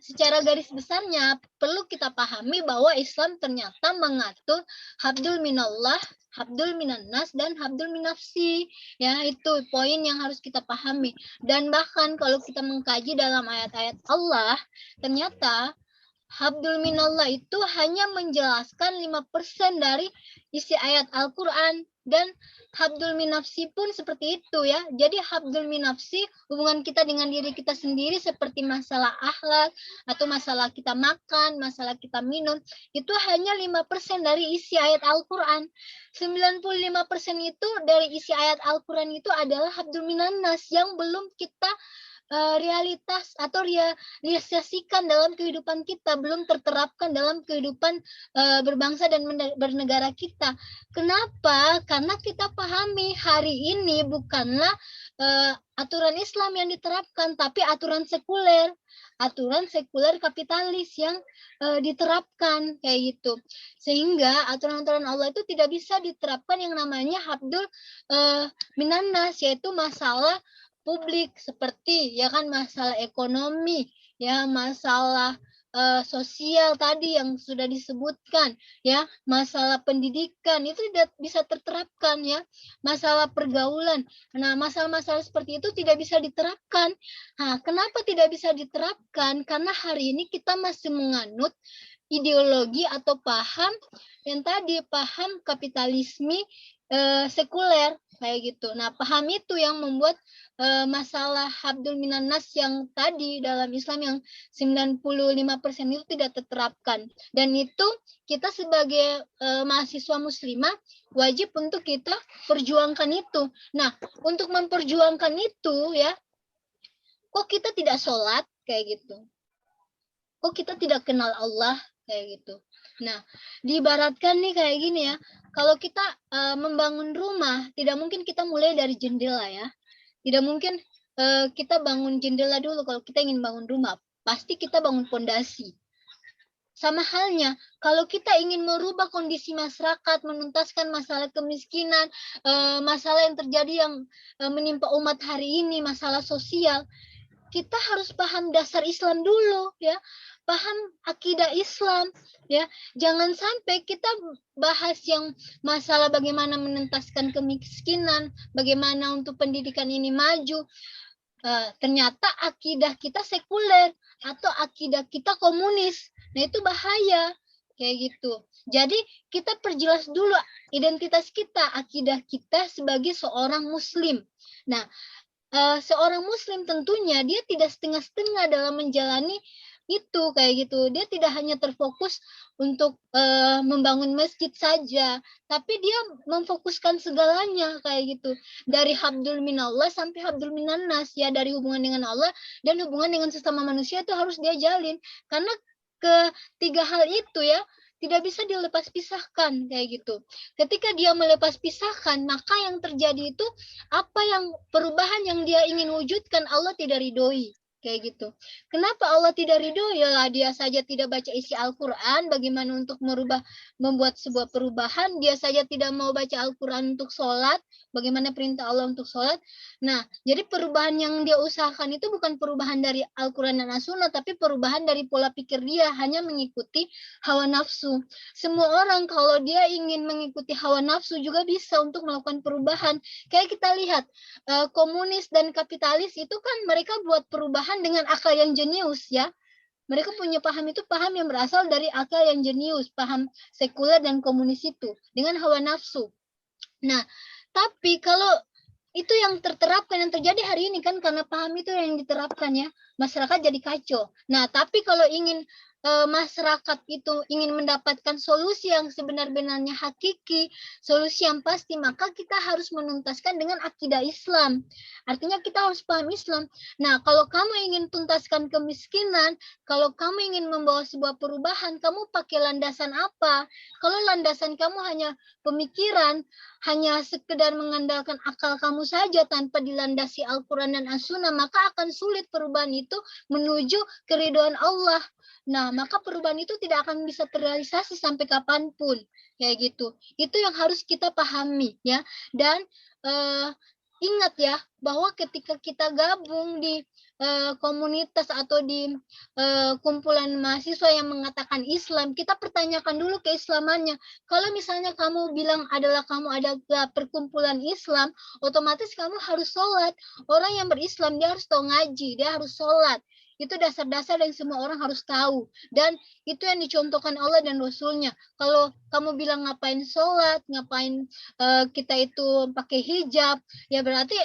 secara garis besarnya perlu kita pahami bahwa Islam ternyata mengatur habdul minallah, habdul minan nas, dan habdul minafsi. Ya, itu poin yang harus kita pahami. Dan bahkan kalau kita mengkaji dalam ayat-ayat Allah, ternyata habdul minallah itu hanya menjelaskan 5% dari isi ayat Al-Quran. Dan habdul minafsi pun seperti itu ya. Jadi habdul minafsi, hubungan kita dengan diri kita sendiri seperti masalah akhlak atau masalah kita makan, masalah kita minum, itu hanya 5% dari isi ayat Al-Quran. 95% itu dari isi ayat Al-Quran itu adalah habdul minannas yang belum kita realitas atau realisasikan dalam kehidupan kita, belum terterapkan dalam kehidupan berbangsa dan bernegara kita. Kenapa? Karena kita pahami hari ini bukanlah aturan Islam yang diterapkan, tapi aturan sekuler kapitalis yang diterapkan kayak gitu. Sehingga aturan-aturan Allah itu tidak bisa diterapkan yang namanya habdul minannas, yaitu masalah publik seperti ya kan masalah ekonomi, ya masalah sosial tadi yang sudah disebutkan, ya masalah pendidikan itu tidak bisa terterapkan, ya masalah pergaulan. Nah, masalah-masalah seperti itu tidak bisa diterapkan. Nah, kenapa tidak bisa diterapkan? Karena hari ini kita masih menganut ideologi atau paham yang tadi, paham kapitalisme sekuler kayak gitu. Nah, paham itu yang membuat masalah habdul minannas yang tadi dalam Islam yang 95% itu tidak terterapkan. Dan itu kita sebagai mahasiswa muslimah wajib untuk kita perjuangkan itu. Nah, untuk memperjuangkan itu ya, kok kita tidak sholat kayak gitu? Kok kita tidak kenal Allah kayak gitu? Nah, diibaratkan nih kayak gini ya, kalau kita membangun rumah, tidak mungkin kita mulai dari jendela ya. Tidak mungkin kita bangun jendela dulu kalau kita ingin bangun rumah. Pasti kita bangun fondasi. Sama halnya, kalau kita ingin merubah kondisi masyarakat, menuntaskan masalah kemiskinan, masalah yang terjadi yang menimpa umat hari ini, masalah sosial, kita harus paham dasar Islam dulu ya. Paham akidah Islam ya. Jangan sampai kita bahas yang masalah bagaimana menuntaskan kemiskinan, bagaimana untuk pendidikan ini maju, ternyata akidah kita sekuler atau akidah kita komunis. Nah, itu bahaya kayak gitu. Jadi kita perjelas dulu identitas kita, akidah kita sebagai seorang muslim. Nah, seorang muslim tentunya dia tidak setengah-setengah dalam menjalani itu kayak gitu. Dia tidak hanya terfokus untuk membangun masjid saja, tapi dia memfokuskan segalanya kayak gitu. Dari habdul minallah sampai habdul minannas, ya dari hubungan dengan Allah dan hubungan dengan sesama manusia itu harus dia jalin. Karena ketiga hal itu ya tidak bisa dilepas pisahkan kayak gitu. Ketika dia melepas pisahkan, maka yang terjadi itu apa yang perubahan yang dia ingin wujudkan Allah tidak ridhoi kayak gitu. Kenapa Allah tidak ridho? Ya dia saja tidak baca isi Al-Quran, bagaimana untuk membuat sebuah perubahan? Dia saja tidak mau baca Al-Quran untuk sholat, bagaimana perintah Allah untuk sholat? Nah, jadi perubahan yang dia usahakan itu bukan perubahan dari Al-Quran dan As-Sunnah, tapi perubahan dari pola pikir dia, hanya mengikuti hawa nafsu. Semua orang kalau dia ingin mengikuti hawa nafsu juga bisa untuk melakukan perubahan. Kayak kita lihat, komunis dan kapitalis itu kan mereka buat perubahan dengan akal yang jenius ya. Mereka punya paham itu paham yang berasal dari akal yang jenius, paham sekuler dan komunis itu dengan hawa nafsu. Nah, tapi kalau itu yang terterapkan, yang terjadi hari ini kan karena paham itu yang diterapkan ya, masyarakat jadi kacau. Nah, tapi kalau ingin masyarakat itu ingin mendapatkan solusi yang sebenar-benarnya hakiki, solusi yang pasti, maka kita harus menuntaskan dengan akidah Islam. Artinya kita harus paham Islam. Nah, kalau kamu ingin tuntaskan kemiskinan, kalau kamu ingin membawa sebuah perubahan, kamu pakai landasan apa? Kalau landasan kamu hanya pemikiran, hanya sekedar mengandalkan akal kamu saja tanpa dilandasi Al-Quran dan As-Sunnah, maka akan sulit perubahan itu menuju keridhaan Allah. Nah, maka perubahan itu tidak akan bisa terrealisasi sampai kapanpun, kayak gitu. Itu yang harus kita pahami, ya. Dan ingat ya, bahwa ketika kita gabung di komunitas atau di kumpulan mahasiswa yang mengatakan Islam, kita pertanyakan dulu keislamannya. Kalau misalnya kamu bilang kamu adalah perkumpulan Islam, otomatis kamu harus sholat. Orang yang berislam dia harus tahu ngaji, dia harus sholat. itu dasar-dasar yang semua orang harus tahu. Dan itu yang dicontohkan Allah dan Rasulnya. Kalau kamu bilang ngapain sholat, ngapain kita itu pakai hijab, ya berarti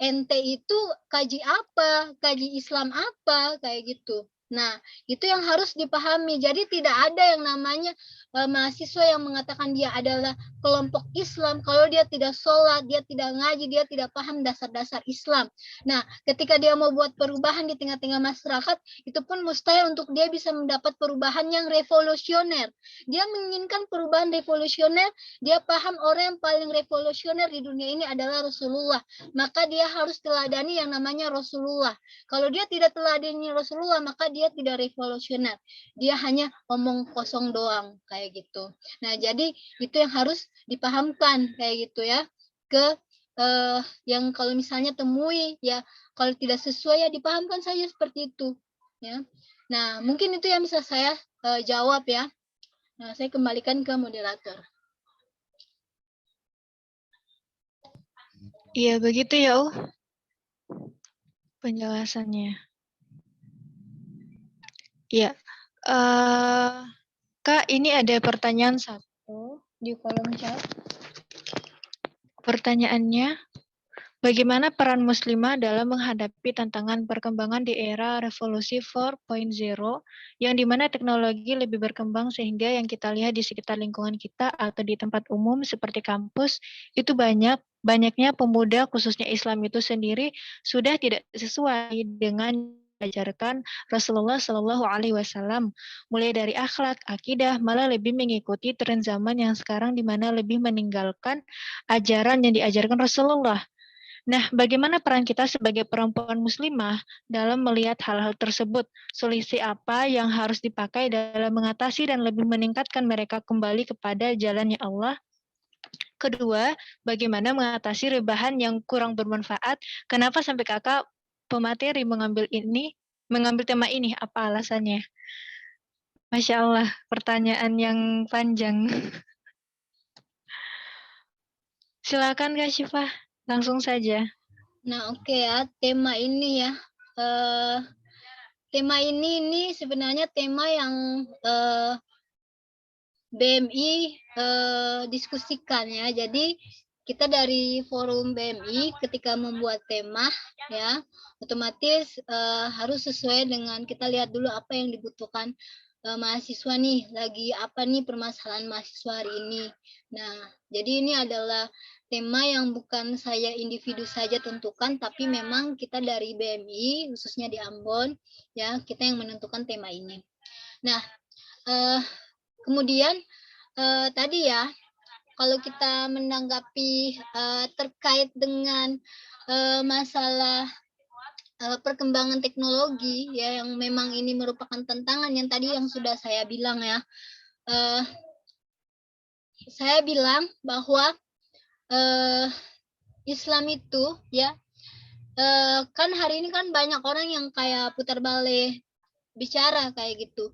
ente itu kaji apa, kaji Islam apa, kayak gitu. Nah, itu yang harus dipahami. Jadi tidak ada yang namanya mahasiswa yang mengatakan dia adalah kelompok Islam kalau dia tidak sholat, dia tidak ngaji, dia tidak paham dasar-dasar Islam. Nah, ketika dia mau buat perubahan di tengah-tengah masyarakat, itu pun mustahil untuk dia bisa mendapat perubahan yang revolusioner. Dia menginginkan perubahan revolusioner, dia paham orang yang paling revolusioner di dunia ini adalah Rasulullah. Maka dia harus teladani yang namanya Rasulullah. Kalau dia tidak teladani Rasulullah, maka dia tidak revolusioner. Dia hanya omong kosong doang, kayak gitu. Nah, jadi itu yang harus dipahamkan kayak gitu ya, ke yang kalau misalnya temui ya, kalau tidak sesuai ya dipahamkan saja seperti itu ya. Nah, mungkin itu yang bisa saya jawab ya. Nah, saya kembalikan ke moderator. Iya, begitu ya, penjelasannya. Iya. Kak, ini ada pertanyaan satu di kolom chat. Pertanyaannya, bagaimana peran muslimah dalam menghadapi tantangan perkembangan di era revolusi 4.0 yang dimana teknologi lebih berkembang sehingga yang kita lihat di sekitar lingkungan kita atau di tempat umum seperti kampus itu banyaknya pemuda khususnya Islam itu sendiri sudah tidak sesuai dengan diajarkan Rasulullah Shallallahu Alaihi Wasallam, mulai dari akhlak, akidah, malah lebih mengikuti tren zaman yang sekarang di mana lebih meninggalkan ajaran yang diajarkan Rasulullah. Nah, bagaimana peran kita sebagai perempuan muslimah dalam melihat hal-hal tersebut? Solusi apa yang harus dipakai dalam mengatasi dan lebih meningkatkan mereka kembali kepada jalannya Allah? Kedua, bagaimana mengatasi rebahan yang kurang bermanfaat? Kenapa sampai kakak pemateri mengambil tema ini? Apa alasannya? Masya Allah, pertanyaan yang panjang. Silakan Kak Syifa, langsung saja. Nah, oke ya, tema ini ya. Tema ini sebenarnya tema yang BMI diskusikan ya. Jadi kita dari forum BMI ketika membuat tema ya, otomatis harus sesuai dengan kita lihat dulu apa yang dibutuhkan mahasiswa nih, lagi apa nih permasalahan mahasiswa hari ini. Nah, jadi ini adalah tema yang bukan saya individu saja tentukan, tapi memang kita dari BMI, khususnya di Ambon, ya kita yang menentukan tema ini. Nah, kemudian tadi ya, kalau kita menanggapi terkait dengan masalah perkembangan teknologi ya, yang memang ini merupakan tantangan yang tadi yang sudah saya bilang ya. Saya bilang bahwa Islam itu ya, kan hari ini kan banyak orang yang kayak putar balik bicara kayak gitu.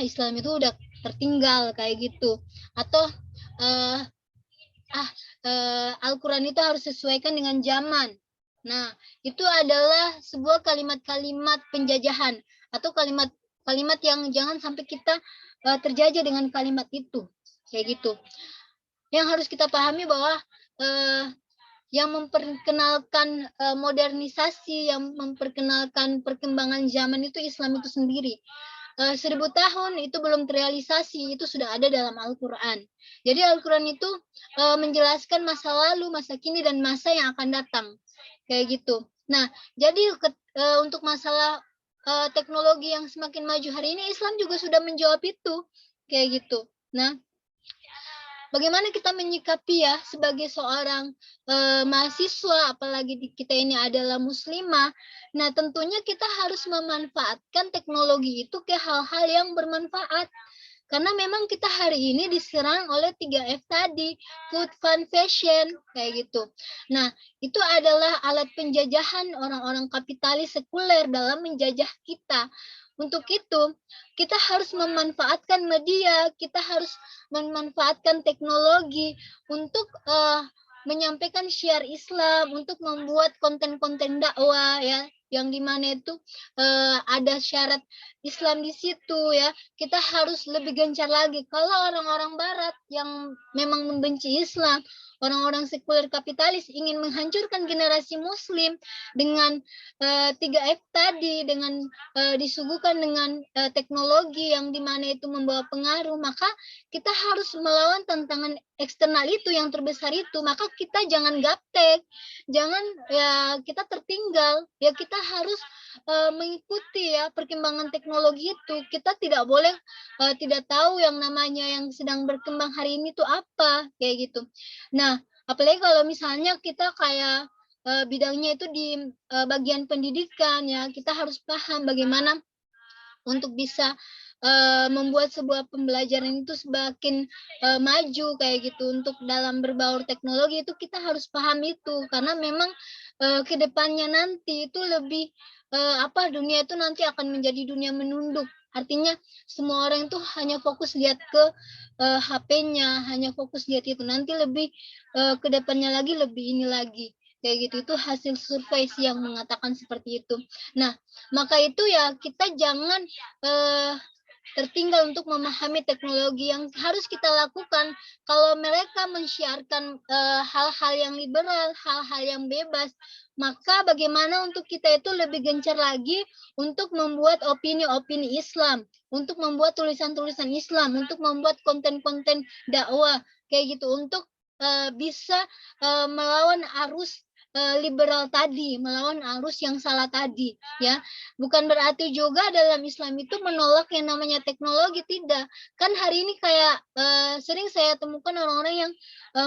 Islam itu udah tertinggal kayak gitu, atau Al-Quran itu harus sesuaikan dengan zaman. Nah, itu adalah sebuah kalimat-kalimat penjajahan atau kalimat yang jangan sampai kita terjajah dengan kalimat itu, kayak gitu. Yang harus kita pahami bahwa yang memperkenalkan modernisasi, yang memperkenalkan perkembangan zaman itu Islam itu sendiri. 1000 tahun itu belum terrealisasi, itu sudah ada dalam Al-Quran. Jadi Al-Quran itu menjelaskan masa lalu, masa kini, dan masa yang akan datang. Kayak gitu. Nah, jadi untuk masalah teknologi yang semakin maju hari ini, Islam juga sudah menjawab itu. Kayak gitu. Nah, bagaimana kita menyikapi ya sebagai seorang mahasiswa, apalagi kita ini adalah muslimah. Nah, tentunya kita harus memanfaatkan teknologi itu ke hal-hal yang bermanfaat. Karena memang kita hari ini diserang oleh 3F tadi, food, fun, fashion, kayak gitu. Nah, itu adalah alat penjajahan orang-orang kapitalis sekuler dalam menjajah kita. Untuk itu, kita harus memanfaatkan media, kita harus memanfaatkan teknologi untuk menyampaikan syiar Islam, untuk membuat konten-konten dakwah ya, yang dimana itu ada syarat Islam di situ ya. Kita harus lebih gencar lagi. Kalau orang-orang Barat yang memang membenci Islam, orang-orang sekuler kapitalis ingin menghancurkan generasi Muslim dengan 3F tadi, dengan disuguhkan dengan teknologi yang dimana itu membawa pengaruh, maka kita harus melawan tantangan eksternal itu yang terbesar itu. Maka kita jangan gaptek, jangan ya kita tertinggal, ya kita harus mengikuti ya perkembangan teknologi itu. Kita tidak boleh tidak tahu yang namanya yang sedang berkembang hari ini tuh apa, kayak gitu. Nah, apalagi kalau misalnya kita kayak bidangnya itu di bagian pendidikan ya, kita harus paham bagaimana untuk bisa membuat sebuah pembelajaran itu semakin maju kayak gitu. Untuk dalam berbaur teknologi itu kita harus paham itu, karena memang ke depannya nanti itu lebih dunia itu nanti akan menjadi dunia menunduk. Artinya semua orang itu hanya fokus lihat ke HP-nya, hanya fokus lihat itu. Nanti lebih ke depannya lagi lebih ini lagi. Kayak gitu, itu hasil survei yang mengatakan seperti itu. Nah, maka itu ya kita jangan tertinggal untuk memahami teknologi. Yang harus kita lakukan, kalau mereka mensyiarkan hal-hal yang liberal, hal-hal yang bebas, maka bagaimana untuk kita itu lebih gencar lagi untuk membuat opini-opini Islam, untuk membuat tulisan-tulisan Islam, untuk membuat konten-konten dakwah kayak gitu, untuk bisa melawan arus liberal tadi, melawan arus yang salah tadi ya. Bukan berarti juga dalam Islam itu menolak yang namanya teknologi, tidak. Kan hari ini kayak sering saya temukan orang-orang yang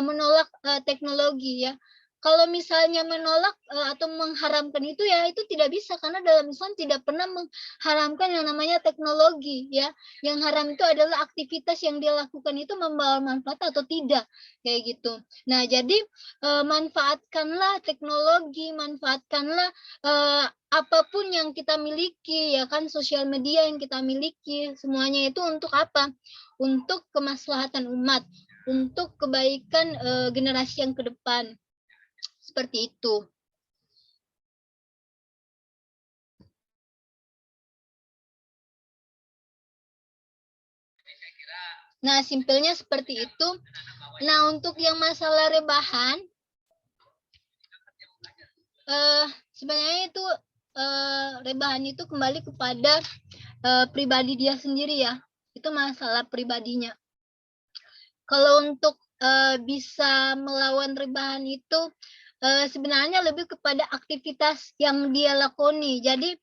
menolak teknologi ya. Kalau misalnya menolak atau mengharamkan itu ya, itu tidak bisa, karena dalam Islam tidak pernah mengharamkan yang namanya teknologi ya. Yang haram itu adalah aktivitas yang dia lakukan itu membawa manfaat atau tidak, kayak gitu. Nah, jadi manfaatkanlah teknologi, manfaatkanlah apapun yang kita miliki ya kan, sosial media yang kita miliki, semuanya itu untuk apa? Untuk kemaslahatan umat, untuk kebaikan generasi yang ke depan. Seperti itu. Nah, simpelnya seperti itu. Nah, untuk yang masalah rebahan, sebenarnya itu rebahan itu kembali kepada pribadi dia sendiri ya. Itu masalah pribadinya. Kalau untuk bisa melawan rebahan itu sebenarnya lebih kepada aktivitas yang dia lakoni. Jadi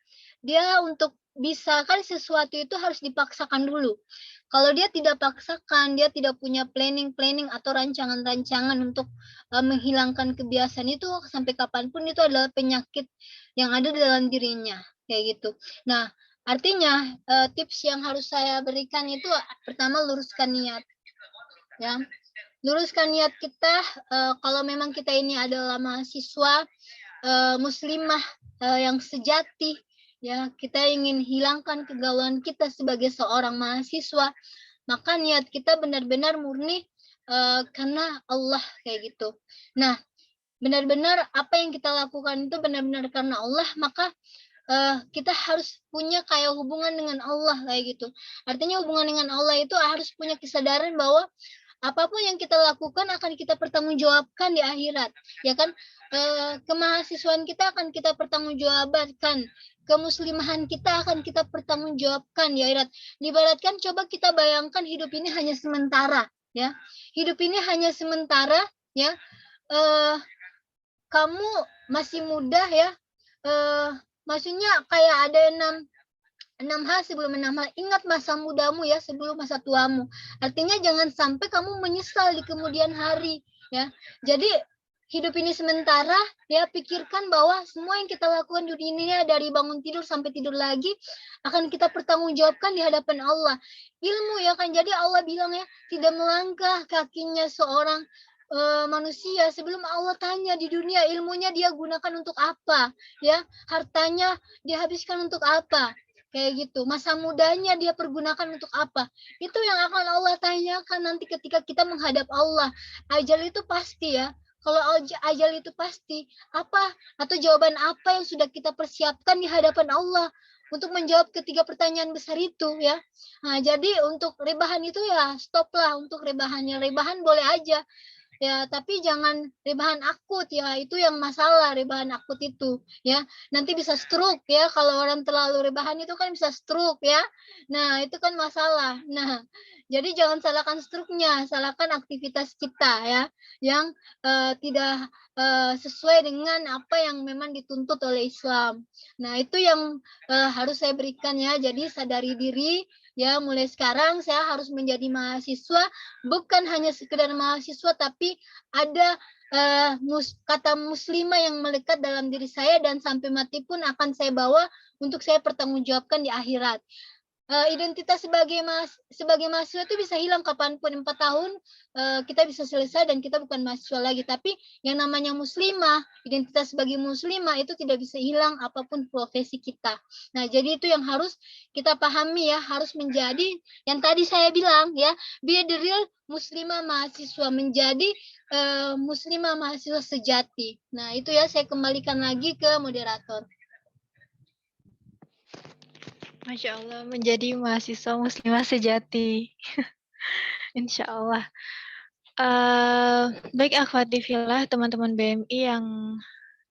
dia untuk bisa, kan sesuatu itu harus dipaksakan dulu. Kalau dia tidak paksakan, dia tidak punya planning atau rancangan-rancangan untuk menghilangkan kebiasaan itu, sampai kapanpun itu adalah penyakit yang ada dalam dirinya, kayak gitu. Nah, artinya tips yang harus saya berikan itu pertama, luruskan niat. Ya, luruskan niat kita. Kalau memang kita ini adalah mahasiswa muslimah yang sejati, ya, kita ingin hilangkan kegalauan kita sebagai seorang mahasiswa, maka niat kita benar-benar murni karena Allah, kayak gitu. Nah, benar-benar apa yang kita lakukan itu benar-benar karena Allah, maka kita harus punya kayak hubungan dengan Allah, kayak gitu. Artinya hubungan dengan Allah itu harus punya kesadaran bahwa apapun yang kita lakukan akan kita pertanggungjawabkan di akhirat, ya kan? Kemahasiswaan kita akan kita pertanggungjawabkan, kemuslimahan kita akan kita pertanggungjawabkan di akhirat. Diibaratkan, coba kita bayangkan hidup ini hanya sementara, ya. Hidup ini hanya sementara, ya. Kamu masih muda, ya. Maksudnya kayak ada 6 hal sebelum 6 hal. Ingat masa mudamu ya sebelum masa tuamu. Artinya jangan sampai kamu menyesal di kemudian hari ya. Jadi hidup ini sementara ya, pikirkan bahwa semua yang kita lakukan di dunia dari bangun tidur sampai tidur lagi akan kita pertanggungjawabkan di hadapan Allah. Ilmu ya kan, jadi Allah bilang ya, tidak melangkah kakinya seorang manusia sebelum Allah tanya di dunia ilmunya dia gunakan untuk apa ya, hartanya dihabiskan untuk apa, kayak gitu. Masa mudanya dia pergunakan untuk apa? Itu yang akan Allah tanyakan nanti ketika kita menghadap Allah. Ajal itu pasti ya. Kalau ajal itu pasti, apa atau jawaban apa yang sudah kita persiapkan di hadapan Allah untuk menjawab ketiga pertanyaan besar itu ya. Nah, jadi untuk rebahan itu ya stoplah untuk rebahannya. Rebahan boleh aja. Ya, tapi jangan rebahan akut ya, itu yang masalah rebahan akut itu ya. Nanti bisa stroke ya, kalau orang terlalu rebahan itu kan bisa stroke ya. Nah, itu kan masalah. Nah, jadi jangan salahkan stroke-nya, salahkan aktivitas kita ya yang tidak sesuai dengan apa yang memang dituntut oleh Islam. Nah, itu yang harus saya berikan ya. Jadi sadari diri ya, mulai sekarang saya harus menjadi mahasiswa, bukan hanya sekedar mahasiswa, tapi ada kata muslimah yang melekat dalam diri saya dan sampai mati pun akan saya bawa untuk saya pertanggungjawabkan di akhirat. Identitas sebagai mahasiswa itu bisa hilang kapanpun. 4 tahun kita bisa selesai dan kita bukan mahasiswa lagi. Tapi yang namanya muslimah, identitas sebagai muslimah itu tidak bisa hilang apapun profesi kita. Nah, jadi itu yang harus kita pahami ya, harus menjadi yang tadi saya bilang ya, be the real muslimah mahasiswa, menjadi muslimah mahasiswa sejati. Nah, itu ya, saya kembalikan lagi ke moderator. Masya Allah, menjadi mahasiswa muslimah sejati. Insya Allah. Baik akhwati fillah, teman-teman BMI yang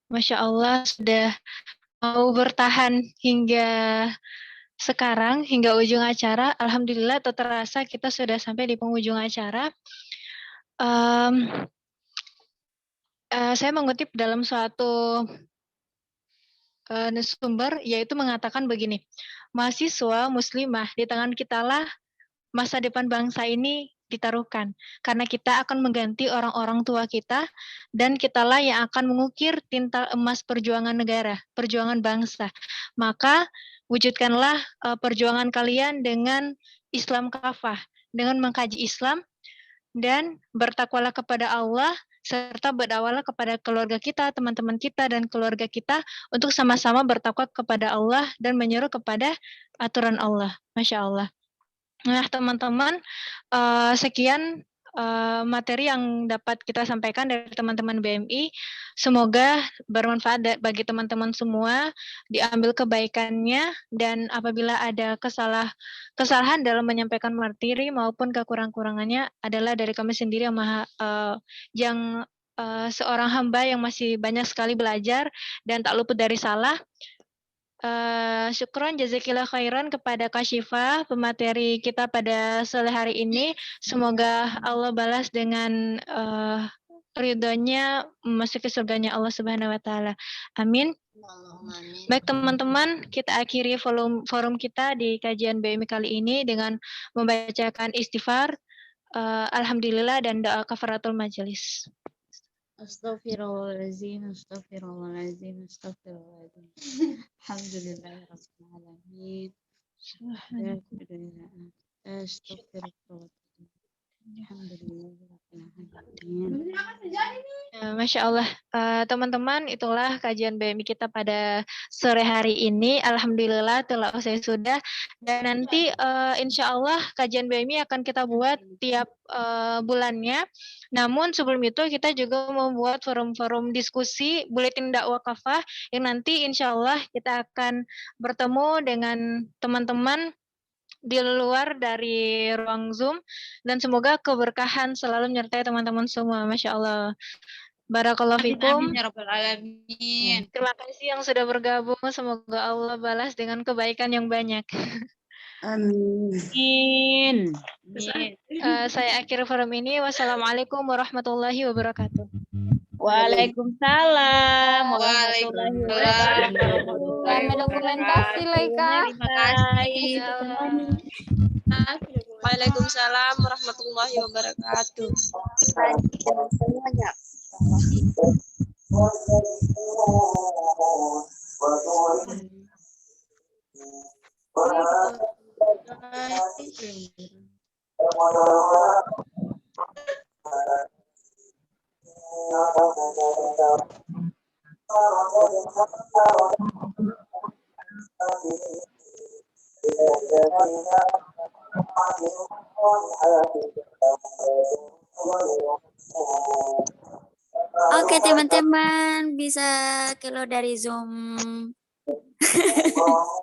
Masya Allah sudah mau bertahan hingga sekarang, hingga ujung acara. Alhamdulillah terasa kita sudah sampai di penghujung acara. Saya mengutip dalam suatu sumber, yaitu mengatakan begini, mahasiswa muslimah di tangan kitalah masa depan bangsa ini ditaruhkan, karena kita akan mengganti orang-orang tua kita, dan kitalah yang akan mengukir tinta emas perjuangan negara, perjuangan bangsa. Maka wujudkanlah perjuangan kalian dengan Islam kafah, dengan mengkaji Islam, dan bertakwalah kepada Allah, serta berdakwahlah kepada keluarga kita, teman-teman kita, dan keluarga kita untuk sama-sama bertakwa kepada Allah dan menyeru kepada aturan Allah. Masya Allah. Nah, teman-teman, sekian materi yang dapat kita sampaikan dari teman-teman BMI. Semoga bermanfaat bagi teman-teman semua, diambil kebaikannya, dan apabila ada kesalahan dalam menyampaikan materi maupun kekurangan-kurangannya adalah dari kami sendiri yang seorang hamba yang masih banyak sekali belajar dan tak luput dari salah. Syukron jazakillah khairan kepada Kak Syifa, pemateri kita pada sore hari ini. Semoga Allah balas dengan ridhonya memasuki surganya Allah Subhanahu wa taala. Amin. Baik teman-teman, kita akhiri forum kita di kajian BMI kali ini dengan membacakan istighfar, alhamdulillah, dan doa kafaratul majelis. Astaghfirullahaladzim, astaghfirullahaladzim, astaghfirullahaladzim. Alhamdulillahirabbil alamin. Astaghfirullahaladzim. Masya Allah, teman-teman, itulah kajian BMI kita pada sore hari ini. Alhamdulillah telah usai sudah, dan nanti insya Allah kajian BMI akan kita buat tiap bulannya. Namun sebelum itu kita juga membuat forum-forum diskusi buletin dakwah kafah yang nanti insya Allah kita akan bertemu dengan teman-teman di luar dari ruang Zoom, dan semoga keberkahan selalu menyertai teman-teman semua. Masya Allah. Barakallahu fikum. Amin ya rabbal alamin. Terima kasih yang sudah bergabung. Semoga Allah balas dengan kebaikan yang banyak. Amin. Saya akhiri forum ini. Wassalamualaikum warahmatullahi wabarakatuh. Waalaikumsalam warahmatullahi wabarakatuh. Selamat dokumentasi, Laika. Terima kasih. Waalaikumsalam warahmatullahi wabarakatuh. Semuanya. Oke, teman-teman bisa keluar dari Zoom.